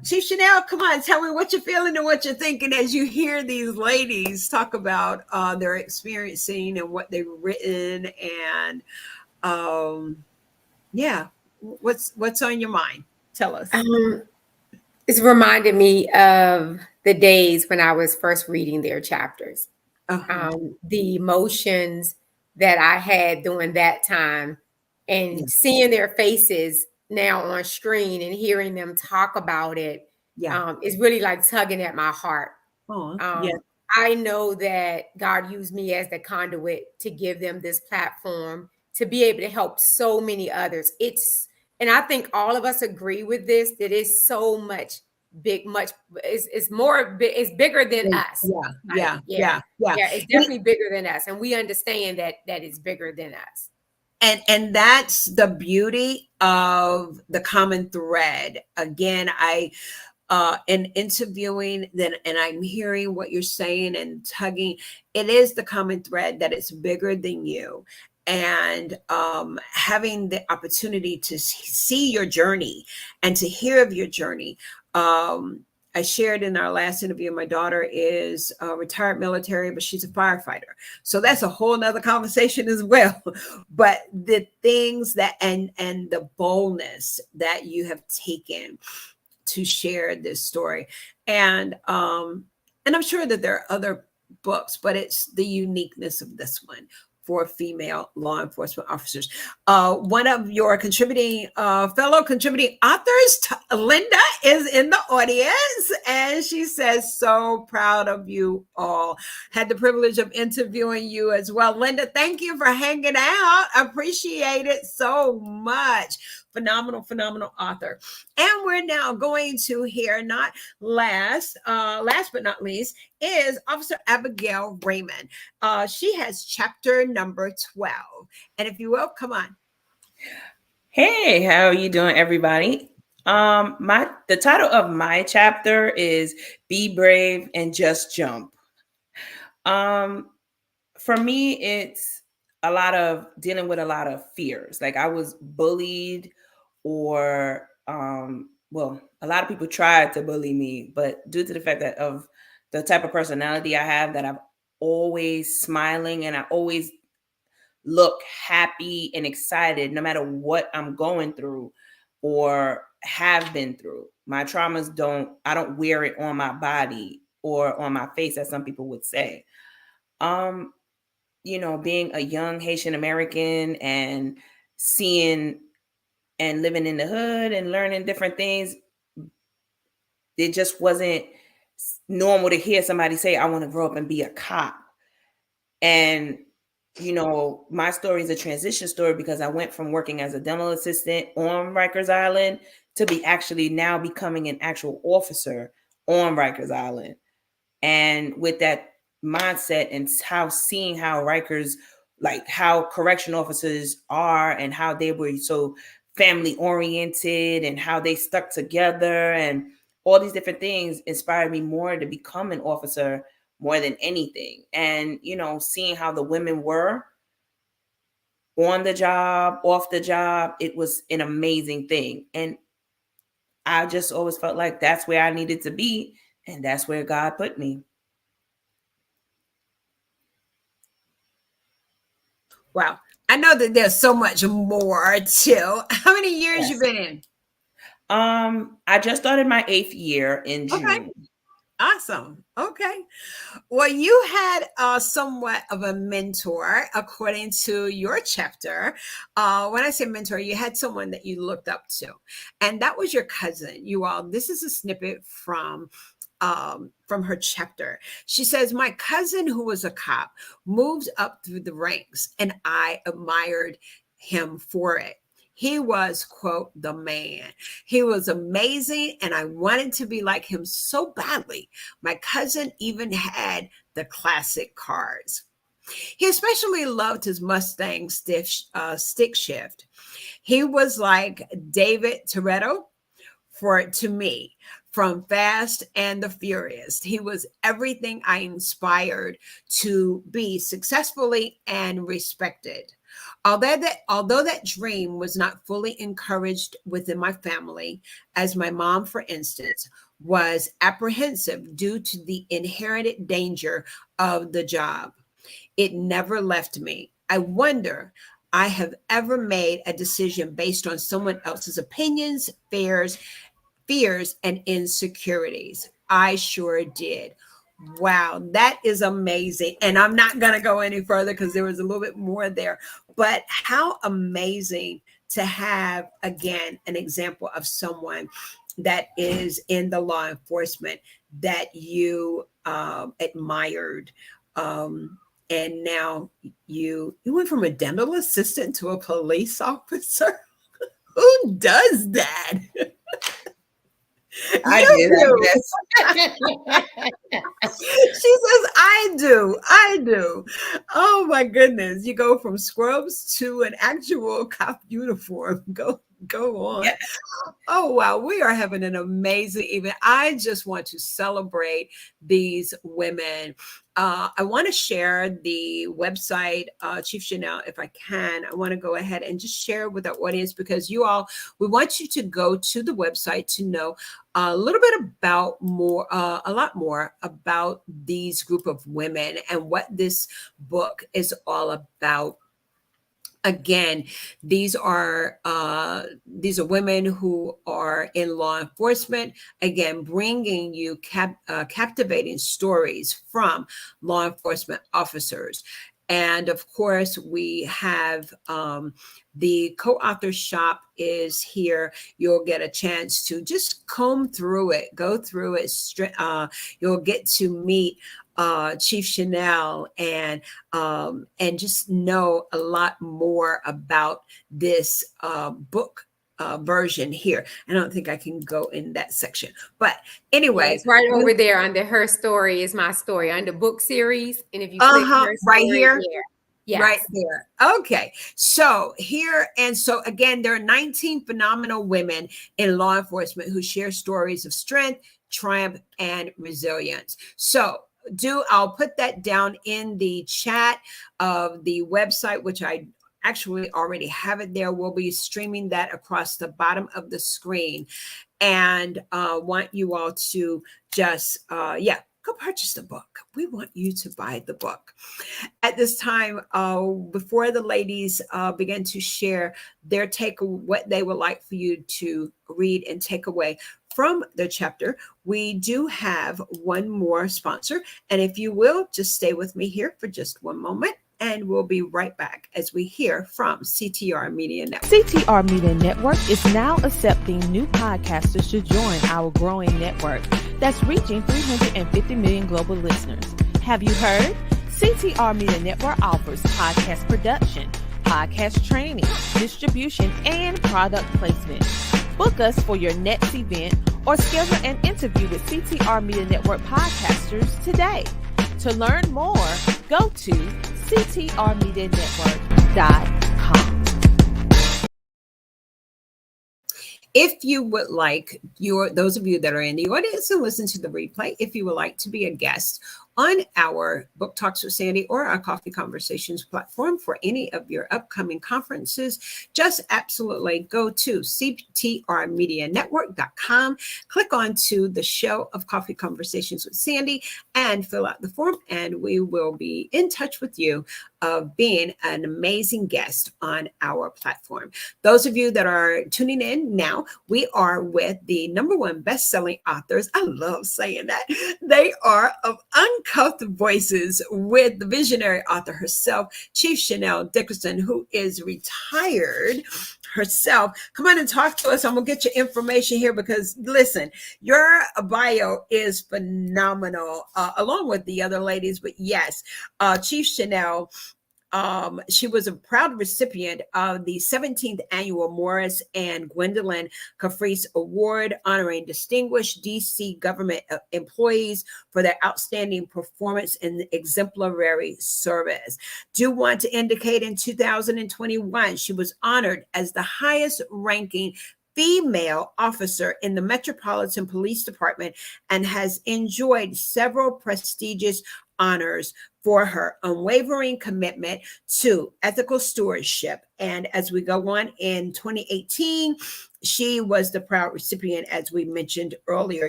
Chief Chanel, come on, tell me what you're feeling and what you're thinking as you hear these ladies talk about their experiencing and what they've written, and yeah, what's on your mind? Tell us. It's reminded me of the days when I was first reading their chapters. The emotions that I had during that time, and seeing their faces now on screen and hearing them talk about it, is really like tugging at my heart. I know that God used me as the conduit to give them this platform to be able to help so many others. And I think all of us agree with this, that it's so much it's bigger than us. It's definitely bigger than us, and we understand that it's bigger than us. And that's the beauty of the common thread. Again, in interviewing and I'm hearing what you're saying and tugging, it is the common thread that it's bigger than you. And having the opportunity to see your journey and to hear of your journey. I shared in our last interview, my daughter is a retired military, but she's a firefighter. So that's a whole nother conversation as well. But the things that, and the boldness that you have taken to share this story. And I'm sure that there are other books, but it's the uniqueness of this one for female law enforcement officers. One of your fellow contributing authors, Linda, is in the audience, and she says, so proud of you all. Had the privilege of interviewing you as well. Linda, thank you for hanging out. I appreciate it so much. Phenomenal author. And we're now going to hear, not last but not least, is Officer Abigail Raymond. She has chapter number 12. And if you will, come on. Hey, how are you doing, everybody? The title of my chapter is Be Brave and Just Jump. For me, it's a lot of dealing with a lot of fears. Like I was bullied, or a lot of people tried to bully me, but due to the fact that of the type of personality I have, that I'm always smiling and I always look happy and excited no matter what I'm going through or have been through. My traumas I don't wear it on my body or on my face, as some people would say. Being a young Haitian American and seeing and living in the hood and learning different things, it just wasn't normal to hear somebody say, I want to grow up and be a cop. And, my story is a transition story because I went from working as a dental assistant on Rikers Island to be actually now becoming an actual officer on Rikers Island. And with that mindset and seeing how Rikers, like how correction officers are and how they were so family oriented and how they stuck together and all these different things inspired me more to become an officer more than anything. And, seeing how the women were on the job, off the job, it was an amazing thing. And I just always felt like that's where I needed to be. And that's where God put me. Wow. I know that there's so much more too. How many years you been in? I just started my 8th year in June. Okay. Awesome. Okay. Well, you had somewhat of a mentor, according to your chapter. When I say mentor, you had someone that you looked up to, and that was your cousin. You all, this is a snippet from her chapter. She says, my cousin, who was a cop, moved up through the ranks, and I admired him for it. He was, quote, the man. He was amazing, and I wanted to be like him so badly. My cousin even had the classic cars. He especially loved his Mustang stick shift. He was like David Toretto to me from Fast and the Furious. He was everything I inspired to be successfully and respected. Although that dream was not fully encouraged within my family, as my mom, for instance, was apprehensive due to the inherent danger of the job, it never left me. I wonder I have ever made a decision based on someone else's opinions, fears, and insecurities. I sure did. Wow, that is amazing. And I'm not going to go any further because there was a little bit more there. But how amazing to have, again, an example of someone that is in the law enforcement that you admired. And now you went from a dental assistant to a police officer. Who does that? I You did, do. I guess. She says, I do. Oh my goodness. You go from scrubs to an actual cop uniform. Go on. Yeah. Oh, wow. We are having an amazing evening. I just want to celebrate these women. I want to share the website, Chief Chanel, if I can. I want to go ahead and just share with our audience because we want you to go to the website to know a little bit about a lot more about these group of women and what this book is all about. Again, these are women who are in law enforcement. Again, bringing you captivating stories from law enforcement officers. And of course, we have the co-author shop is here. You'll get a chance to just comb through it, go through it. You'll get to meet Chief Chanel and just know a lot more about this book version here. I don't think I can go in that section, but anyway, it's right over there under Her Story is My Story under book series. And if you click Her Story, right here. Yes. Right there. Okay. So here, and so again, there are 19 phenomenal women in law enforcement who share stories of strength, triumph, and resilience. So I'll put that down in the chat of the website, which I actually already have it there. We'll be streaming that across the bottom of the screen. And want you all to just, go purchase the book. We want you to buy the book. At this time, before the ladies begin to share what they would like for you to read and take away from the chapter, we do have one more sponsor. And if you will, just stay with me here for just one moment. And we'll be right back as we hear from CTR Media Network. CTR Media Network is now accepting new podcasters to join our growing network that's reaching 350 million global listeners. Have you heard? CTR Media Network offers podcast production, podcast training, distribution, and product placement. Book us for your next event or schedule an interview with CTR Media Network podcasters today. To learn more, go to ctrmedianetwork.com. If you would like those of you that are in the audience and listen to the replay, if you would like to be a guest on our Book Talks with Sandy or our Coffee Conversations platform for any of your upcoming conferences, just absolutely go to ctrmedianetwork.com, click on to the show of Coffee Conversations with Sandy and fill out the form, and we will be in touch with you of being an amazing guest on our platform. Those of you that are tuning in now, we are with the #1 best-selling authors. I love saying that. They are of Uncuffed Voices with the visionary author herself, Chief Chanel Dickerson, who is retired herself. Come on and talk to us. I'm going to get your information here because, listen, your bio is phenomenal, along with the other ladies. But yes, Chief Chanel she was a proud recipient of the 17th annual Morris and Gwendolyn Caprice Award, honoring distinguished DC government employees for their outstanding performance and exemplary service. Do want to indicate in 2021, she was honored as the highest ranking female officer in the Metropolitan Police Department and has enjoyed several prestigious honors for her unwavering commitment to ethical stewardship. And as we go on, in 2018, she was the proud recipient, as we mentioned earlier.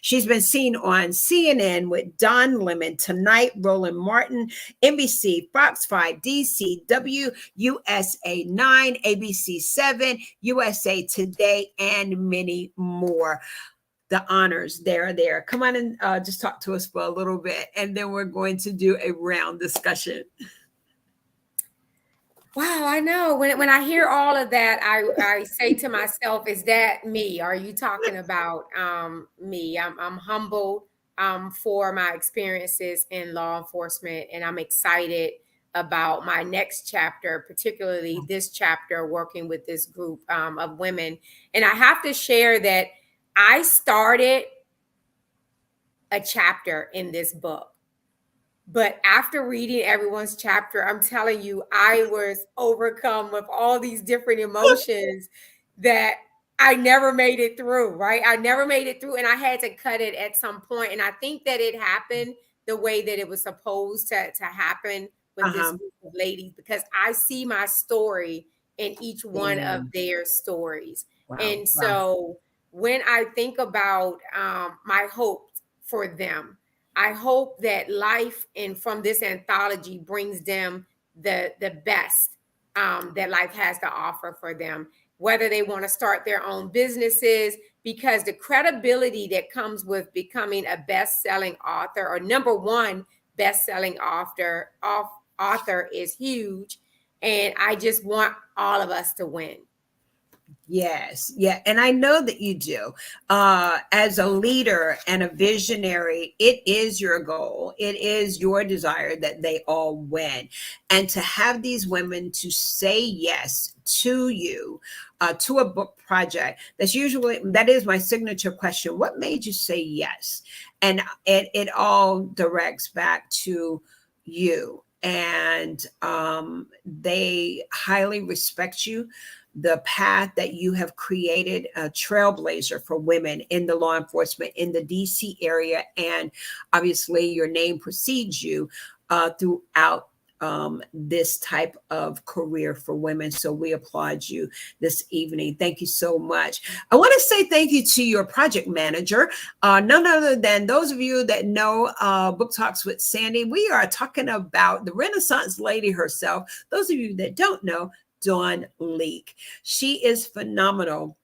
She's been seen on CNN with Don Lemon, Tonight, Roland Martin, NBC, Fox 5, DCW, USA 9, ABC 7, USA Today, and many more. The honors, they're there. Come on and just talk to us for a little bit, and then we're going to do a round discussion. Wow, I know. When I hear all of that, I say to myself, "Is that me? Are you talking about me?" I'm humbled for my experiences in law enforcement, and I'm excited about my next chapter, particularly this chapter, working with this group of women. And I have to share that I started a chapter in this book. But after reading everyone's chapter, I'm telling you, I was overcome with all these different emotions that I never made it through, right? I never made it through, and I had to cut it at some point. And I think that it happened the way that it was supposed to happen with this group of ladies, because I see my story in each one of their stories. Wow. And so when I think about my hope for them, I hope that life and from this anthology brings them the best that life has to offer for them, whether they want to start their own businesses, because the credibility that comes with becoming a best-selling author or number one best-selling author is huge. And I just want all of us to win. Yes. Yeah. And I know that you do. As a leader and a visionary, it is your goal. It is your desire that they all win. And to have these women to say yes to you, to a book project, that is my signature question. What made you say yes? And it all directs back to you. And they highly respect you. The path that you have created, a trailblazer for women in the law enforcement in the DC area. And obviously your name precedes you throughout this type of career for women. So we applaud you this evening. Thank you so much. I want to say thank you to your project manager, none other than those of you that know Book Talks with Sandy. We are talking about the Renaissance lady herself. Those of you that don't know, Dawn Leak. She is phenomenal.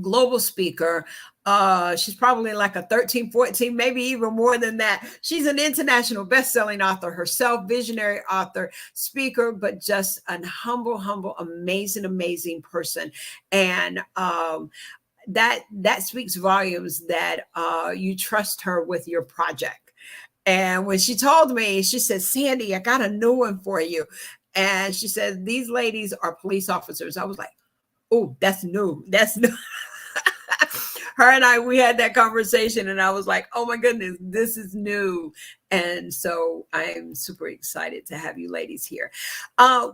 Global speaker. She's probably like a 13, 14, maybe even more than that. She's an international best-selling author herself, visionary author, speaker, but just an humble, amazing person. And that speaks volumes that you trust her with your project. And when she told me, she said, "Sandy, I got a new one for you." And she said, "These ladies are police officers." I was like, "Oh, that's new. That's new." Her and I, we had that conversation and I was like, "Oh my goodness, this is new." And so I'm super excited to have you ladies here.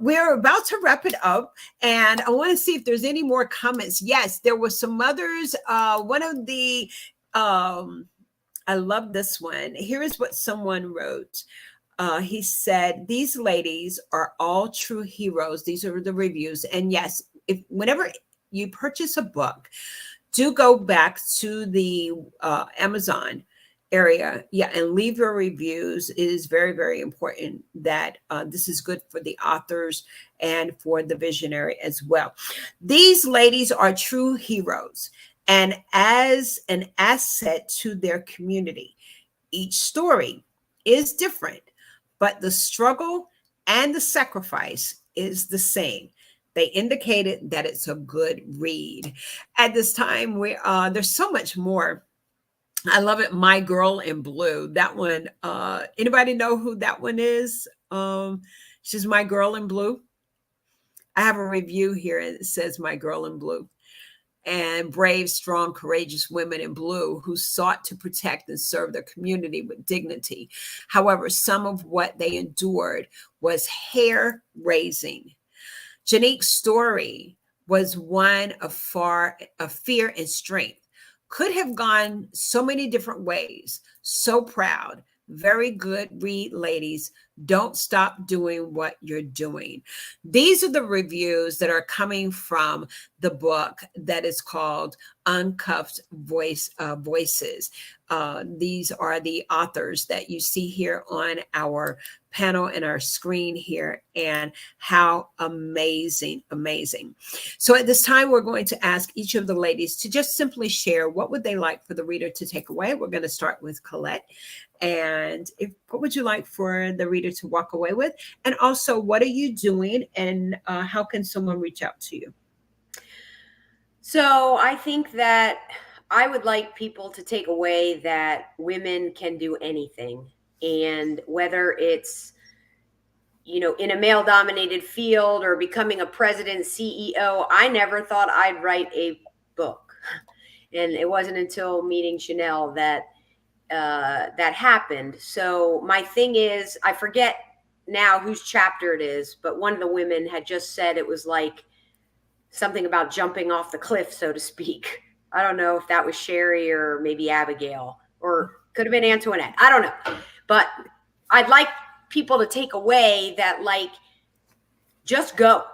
We're about to wrap it up and I want to see if there's any more comments. Yes, there were some others. One of the, I love this one. Here is what someone wrote. He said, "These ladies are all true heroes." These are the reviews. And yes, whenever you purchase a book, do go back to the Amazon area, and leave your reviews. It is very important that this is good for the authors and for the visionary as well. These ladies are true heroes and as an asset to their community. Each story is different, but the struggle and the sacrifice is the same. They indicated that it's a good read. At this time, there's so much more. I love it. My Girl in Blue. That one. Anybody know who that one is? She's my girl in blue. I have a review here. It says my girl in blue. And brave, strong, courageous women in blue who sought to protect and serve their community with dignity. However, some of what they endured was hair raising. Janique's story was one of fear and strength. Could have gone so many different ways. So proud. Very good read, ladies. Don't stop doing what you're doing. These are the reviews that are coming from the book that is called Uncuffed Voices. These are the authors that you see here on our panel and our screen here, and how amazing. So at this time, we're going to ask each of the ladies to just simply share what would they like for the reader to take away. We're going to start with Colette. And what would you like for the reader to walk away with? And also, what are you doing, and how can someone reach out to you? So I think that I would like people to take away that women can do anything. And whether it's, in a male dominated field or becoming a president, CEO, I never thought I'd write a book. And it wasn't until meeting Chanel that that happened. So my thing is, I forget now whose chapter it is, but one of the women had just said it was like something about jumping off the cliff, so to speak. I don't know if that was Sherry or maybe Abigail, or could have been Antoinette. I don't know. But I'd like people to take away that, like, just go.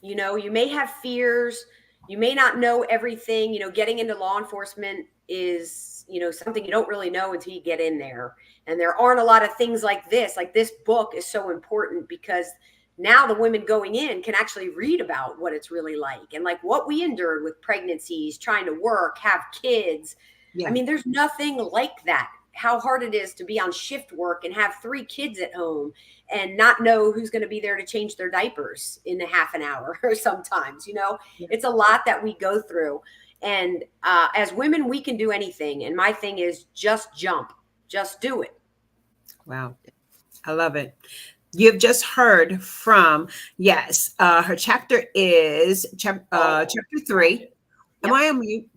You may have fears. You may not know everything. Getting into law enforcement is, something you don't really know until you get in there. And there aren't a lot of things like this. Like, this book is so important because now the women going in can actually read about what it's really like, and like what we endured with pregnancies, trying to work, have kids. Yeah. I mean, there's nothing like that. How hard it is to be on shift work and have 3 kids at home and not know who's going to be there to change their diapers in a half an hour or sometimes, Yeah. It's a lot that we go through. And as women, we can do anything. And my thing is just jump, just do it. Wow. I love it. You've just heard from, yes, her chapter is chapter 3. Am I on mute?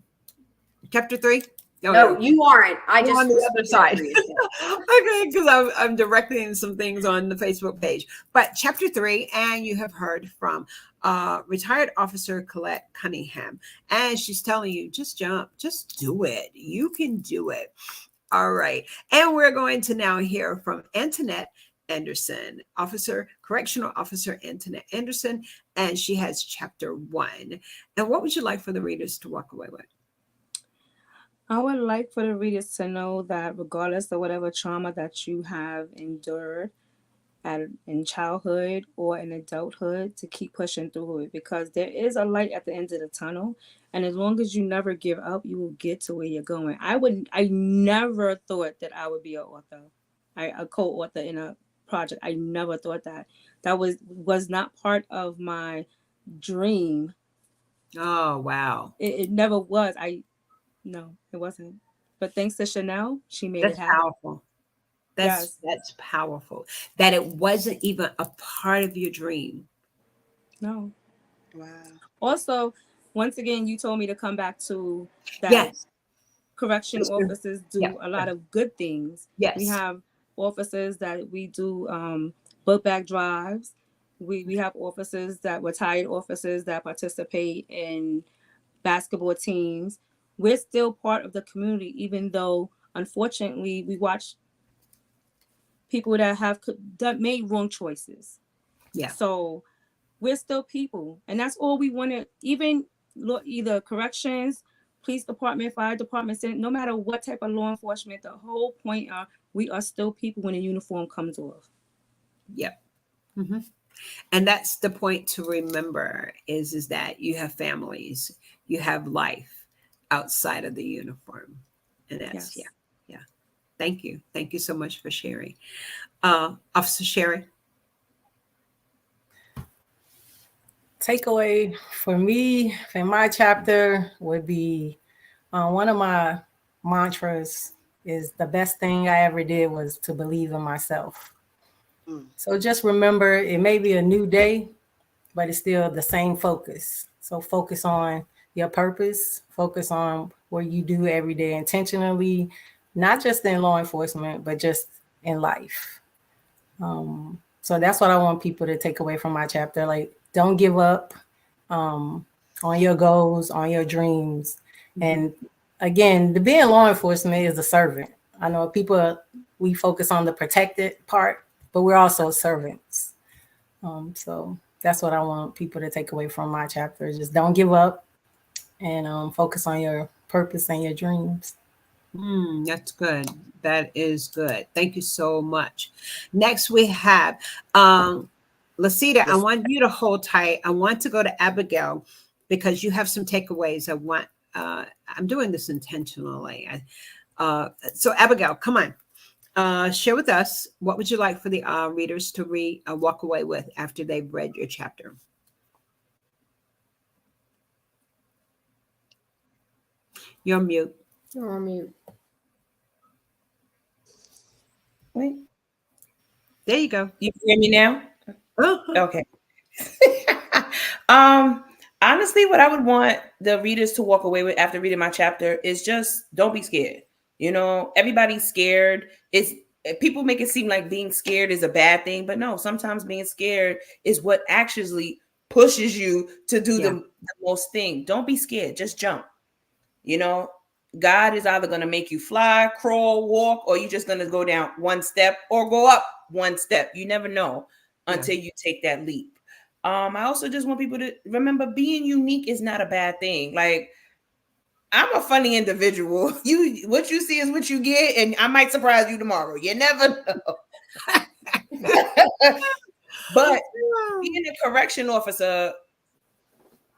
Chapter 3? No, you aren't. I just on the other side. Okay, because I'm directing some things on the Facebook page. But chapter 3, and you have heard from retired officer Colette Cunningham, and she's telling you, just jump, just do it. You can do it. All right, and we're going to now hear from Antoinette Anderson, correctional officer Antoinette Anderson, and she has chapter 1. And what would you like for the readers to walk away with? I would like for the readers to know that regardless of whatever trauma that you have endured in childhood or in adulthood, to keep pushing through it, because there is a light at the end of the tunnel. And as long as you never give up, you will get to where you're going. I never thought that I would be an author, a co-author in a project. I never thought that. That was not part of my dream. Oh, wow. It never was. No, it wasn't. But thanks to Chanel, she made it happen. Powerful. That's powerful. That it wasn't even a part of your dream. No. Wow. Also, once again, you told me to come back to that. Yes. Correction officers do a lot of good things. Yes. We have officers that we do book bag drives. We have retired officers that participate in basketball teams. We're still part of the community, even though, unfortunately, we watch people that made wrong choices. Yeah. So we're still people, and that's all we want to. Even either corrections, police department, fire department, no matter what type of law enforcement, the whole point are we are still people when a uniform comes off. Yep. Mm-hmm. And that's the point to remember is that you have families, you have life outside of the uniform. And that's, yeah. Thank you. Thank you so much for sharing. Officer Sherry. Takeaway for me, for my chapter, would be one of my mantras is the best thing I ever did was to believe in myself. So just remember, it may be a new day, but it's still the same focus. So focus on your purpose, focus on what you do every day intentionally, not just in law enforcement, but just in life. So that's what I want people to take away from my chapter. Like, don't give up on your goals, on your dreams. And again, to be in law enforcement is a servant. I know people, we focus on the protected part, but we're also servants. So that's what I want people to take away from my chapter. Just don't give up and focus on your purpose and your dreams. That's good. That is good. Thank you so much. Next, we have Lasita. I want you to hold tight. I want to go to Abigail because you have some takeaways. I'm doing this intentionally. So Abigail, come on. Share with us, what would you like for the readers to walk away with after they've read your chapter? You're on mute. You're on mute. Wait. There you go. You hear me now? Uh-huh. Okay. Honestly, what I would want the readers to walk away with after reading my chapter is just don't be scared. You know, everybody's scared. People make it seem like being scared is a bad thing, but no, sometimes being scared is what actually pushes you to do the most thing. Don't be scared. Just jump. You know, God is either going to make you fly, crawl, walk, or you're just going to go down one step or go up one step. You never know until you take that leap. I also just want people to remember being unique is not a bad thing. Like, I'm a funny individual. What you see is what you get, and I might surprise you tomorrow. You never know. But being a correction officer,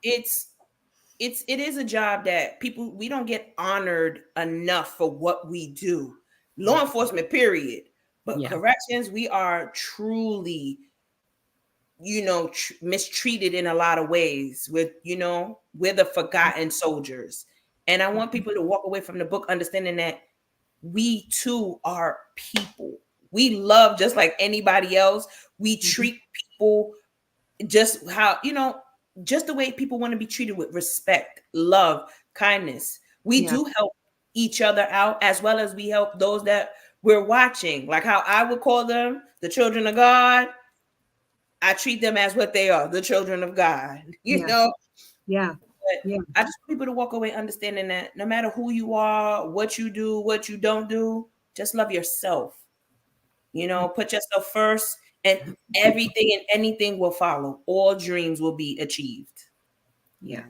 it is a job that we don't get honored enough for what we do. Law enforcement, period. But corrections, we are truly, mistreated in a lot of ways. We're the forgotten soldiers. And I want people to walk away from the book understanding that we too are people. We love just like anybody else. We treat people just how, just the way people want to be treated, with respect, love, kindness. We do help each other out as well as we help those that we're watching. Like how I would call them the children of God. I treat them as what they are, the children of God, you know? Yeah. But I just want people to walk away understanding that no matter who you are, what you do, what you don't do, just love yourself. Put yourself first, and everything and anything will follow. All dreams will be achieved. Yeah.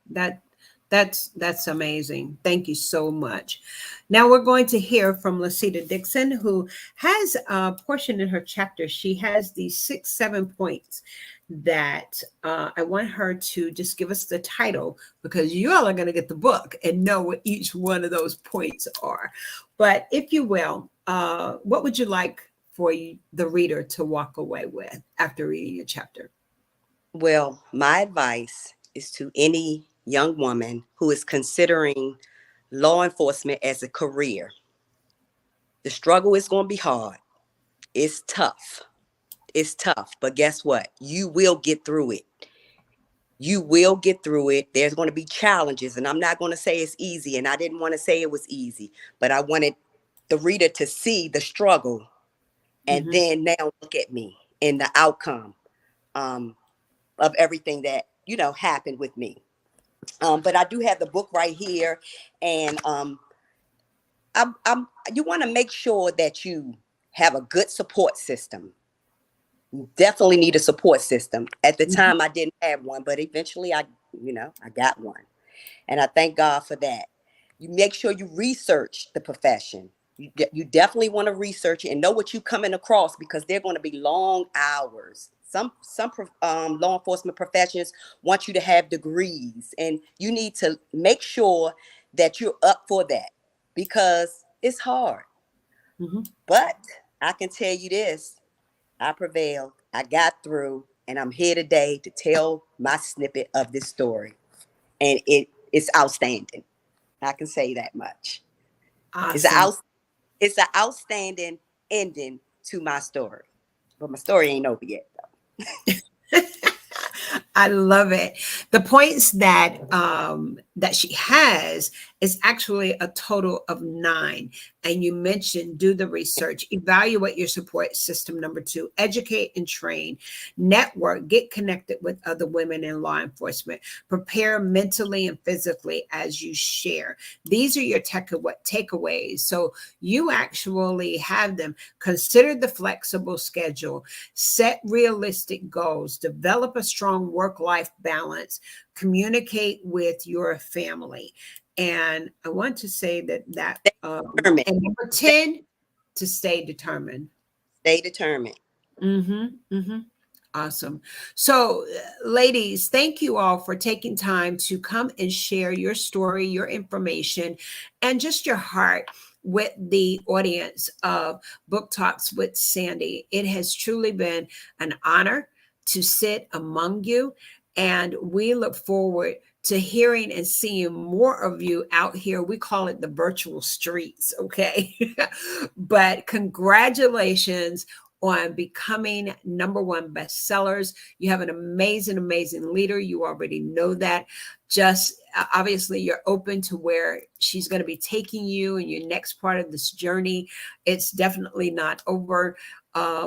That's amazing. Thank you so much. Now we're going to hear from Lasita Dickerson, who has a portion in her chapter. She has these 6-7 points that I want her to just give us the title, because you all are going to get the book and know what each one of those points are. But if you will, what would you like for the reader to walk away with after reading your chapter? Well, my advice is to any young woman who is considering law enforcement as a career. The struggle is going to be hard. It's tough. But guess what? You will get through it. You will get through it. There's going to be challenges, and I'm not going to say it's easy, and I didn't want to say it was easy, but I wanted the reader to see the struggle and then now look at me and the outcome of everything that, happened with me. But I do have the book right here, and you want to make sure that you have a good support system. You definitely need a support system. At the time, I didn't have one, but eventually I got one. And I thank God for that. You make sure you research the profession. You definitely want to research it and know what you're coming across, because they're going to be long hours. Some law enforcement professions want you to have degrees, and you need to make sure that you're up for that, because it's hard. But I can tell you this, I prevailed, I got through, and I'm here today to tell my snippet of this story. And it's outstanding. I can say that much. Awesome. It's an outstanding ending to my story. But my story ain't over yet, though. I love it. The points that that she has is actually a total of 9. And you mentioned do the research, evaluate your support system. Number 2, educate and train, network, get connected with other women in law enforcement, prepare mentally and physically as you share. These are your takeaways. So you actually have them. Consider the flexible schedule, set realistic goals, develop a strong work-life balance, communicate with your family. And I want to say that Determined. and number 10, to stay determined. Stay determined. Awesome. So, ladies, thank you all for taking time to come and share your story, your information, and just your heart with the audience of Book Talks with Sandy. It has truly been an honor to sit among you, and we look forward to hearing and seeing more of you out here. We call it the virtual streets, okay? But congratulations on becoming #1 bestsellers. You have an amazing, amazing leader. You already know that. Just obviously, you're open to where she's going to be taking you in your next part of this journey. It's definitely not over.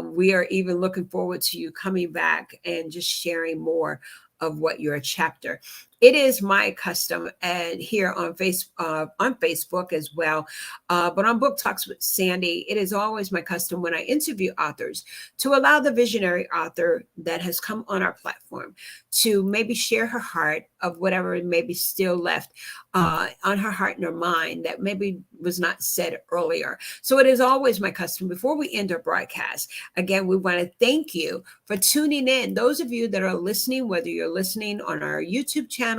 We are even looking forward to you coming back and just sharing more of what your chapter. It is my custom, and here on Facebook as well, but on Book Talks with Sandy, it is always my custom when I interview authors to allow the visionary author that has come on our platform to maybe share her heart of whatever may be still left on her heart and her mind that maybe was not said earlier. So it is always my custom before we end our broadcast. Again, we want to thank you for tuning in. Those of you that are listening, whether you're listening on our YouTube channel,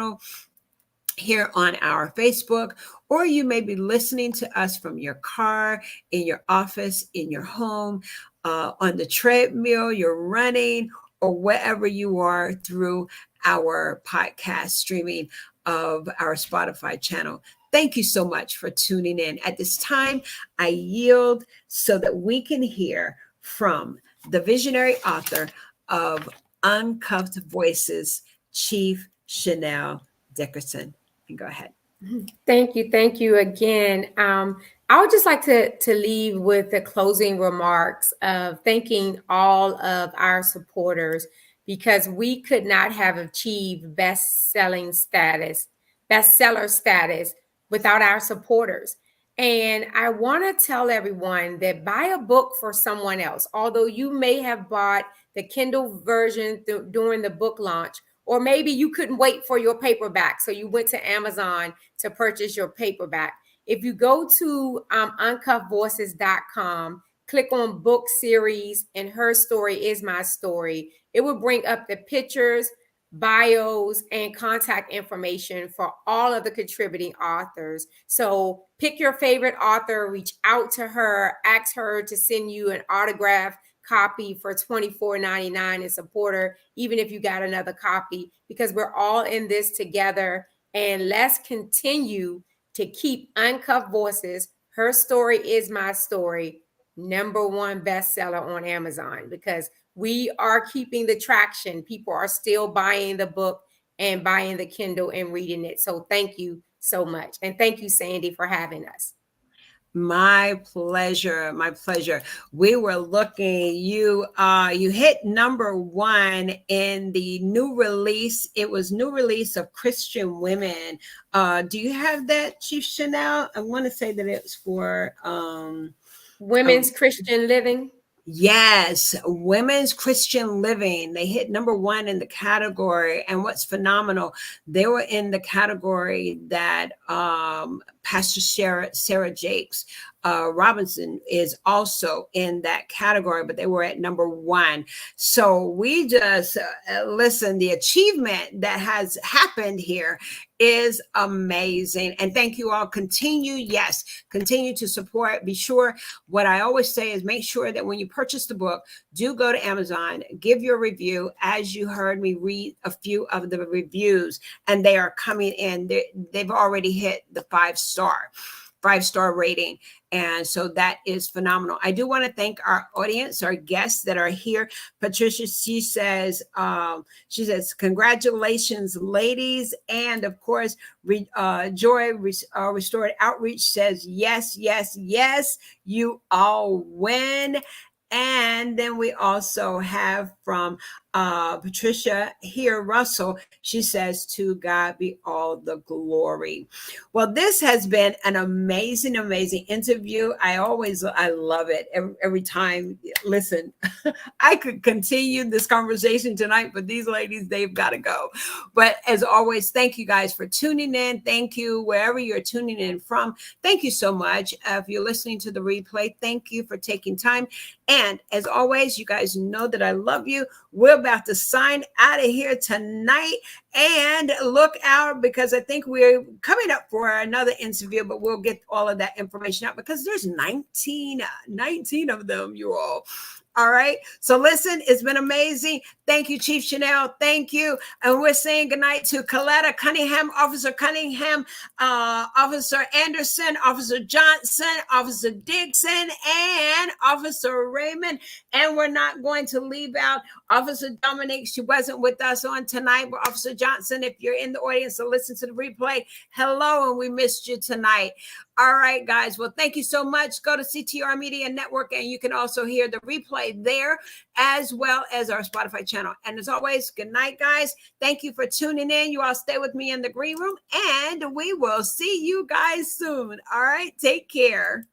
here on our Facebook, or you may be listening to us from your car, in your office, in your home, on the treadmill, you're running, or wherever you are through our podcast streaming of our Spotify channel. Thank you so much for tuning in. At this time, I yield so that we can hear from the visionary author of Uncuffed Voices, Chief Chanel Dickerson. And go ahead. Thank you again. I would just like to leave with the closing remarks of thanking all of our supporters, because we could not have achieved bestseller status without our supporters. And I want to tell everyone that buy a book for someone else. Although you may have bought the Kindle version during the book launch, or maybe you couldn't wait for your paperback, so you went to Amazon to purchase your paperback. If you go to uncuffedvoices.com, click on book series, and Her Story Is My Story, it will bring up the pictures, bios, and contact information for all of the contributing authors. So pick your favorite author, reach out to her, ask her to send you an autograph copy for $24.99 and support her, even if you got another copy, because we're all in this together. And let's continue to keep Uncuffed Voices, Her Story Is My Story, #1 bestseller on Amazon, because we are keeping the traction. People are still buying the book and buying the Kindle and reading it. So thank you so much. And thank you, Sandy, for having us. My pleasure. My pleasure. We were looking, you hit #1 in the new release. It was new release of Christian Women. Do you have that, Chief Chanel? I want to say that it's for Women's Christian Living. Yes, Women's Christian Living. They hit #1 in the category. And what's phenomenal, they were in the category that Pastor Sarah Jakes Robinson is also in that category, but they were at #1. So we just listen, the achievement that has happened here is amazing. And thank you all. Continue to support. Be sure, what I always say is make sure that when you purchase the book, do go to Amazon, give your review. As you heard me read a few of the reviews, and they are coming in. They've already hit the 5-star. 5-star rating. And so that is phenomenal. I do want to thank our audience, our guests that are here. Patricia, she says, congratulations, ladies. And of course, Joy Restored Outreach says, yes, yes, yes, you all win. And then we also have from Patricia here, Russell. She says, to God be all the glory. Well, this has been an amazing, amazing interview. I love it every time. Listen, I could continue this conversation tonight, but these ladies, they've got to go. But as always, thank you guys for tuning in. Thank you wherever you're tuning in from. Thank you so much. If you're listening to the replay, thank you for taking time. And as always, you guys know that I love you. We're about to sign out of here tonight, and look out, because I think we're coming up for another interview, but we'll get all of that information out because there's 19 of them, you all. All right. So listen, it's been amazing. Thank you, Chief Chanel. Thank you. And we're saying goodnight to Coletta Cunningham, Officer Cunningham, Officer Anderson, Officer Johnson, Officer Dixon, and Officer Raymond. And we're not going to leave out Officer Dominique. She wasn't with us on tonight, but Officer Johnson, if you're in the audience to listen to the replay, hello, and we missed you tonight. All right, guys. Well, thank you so much. Go to CTR Media Network, and you can also hear the replay there, as well as our Spotify channel. And as always, good night, guys. Thank you for tuning in. You all stay with me in the green room, and we will see you guys soon. All right, take care.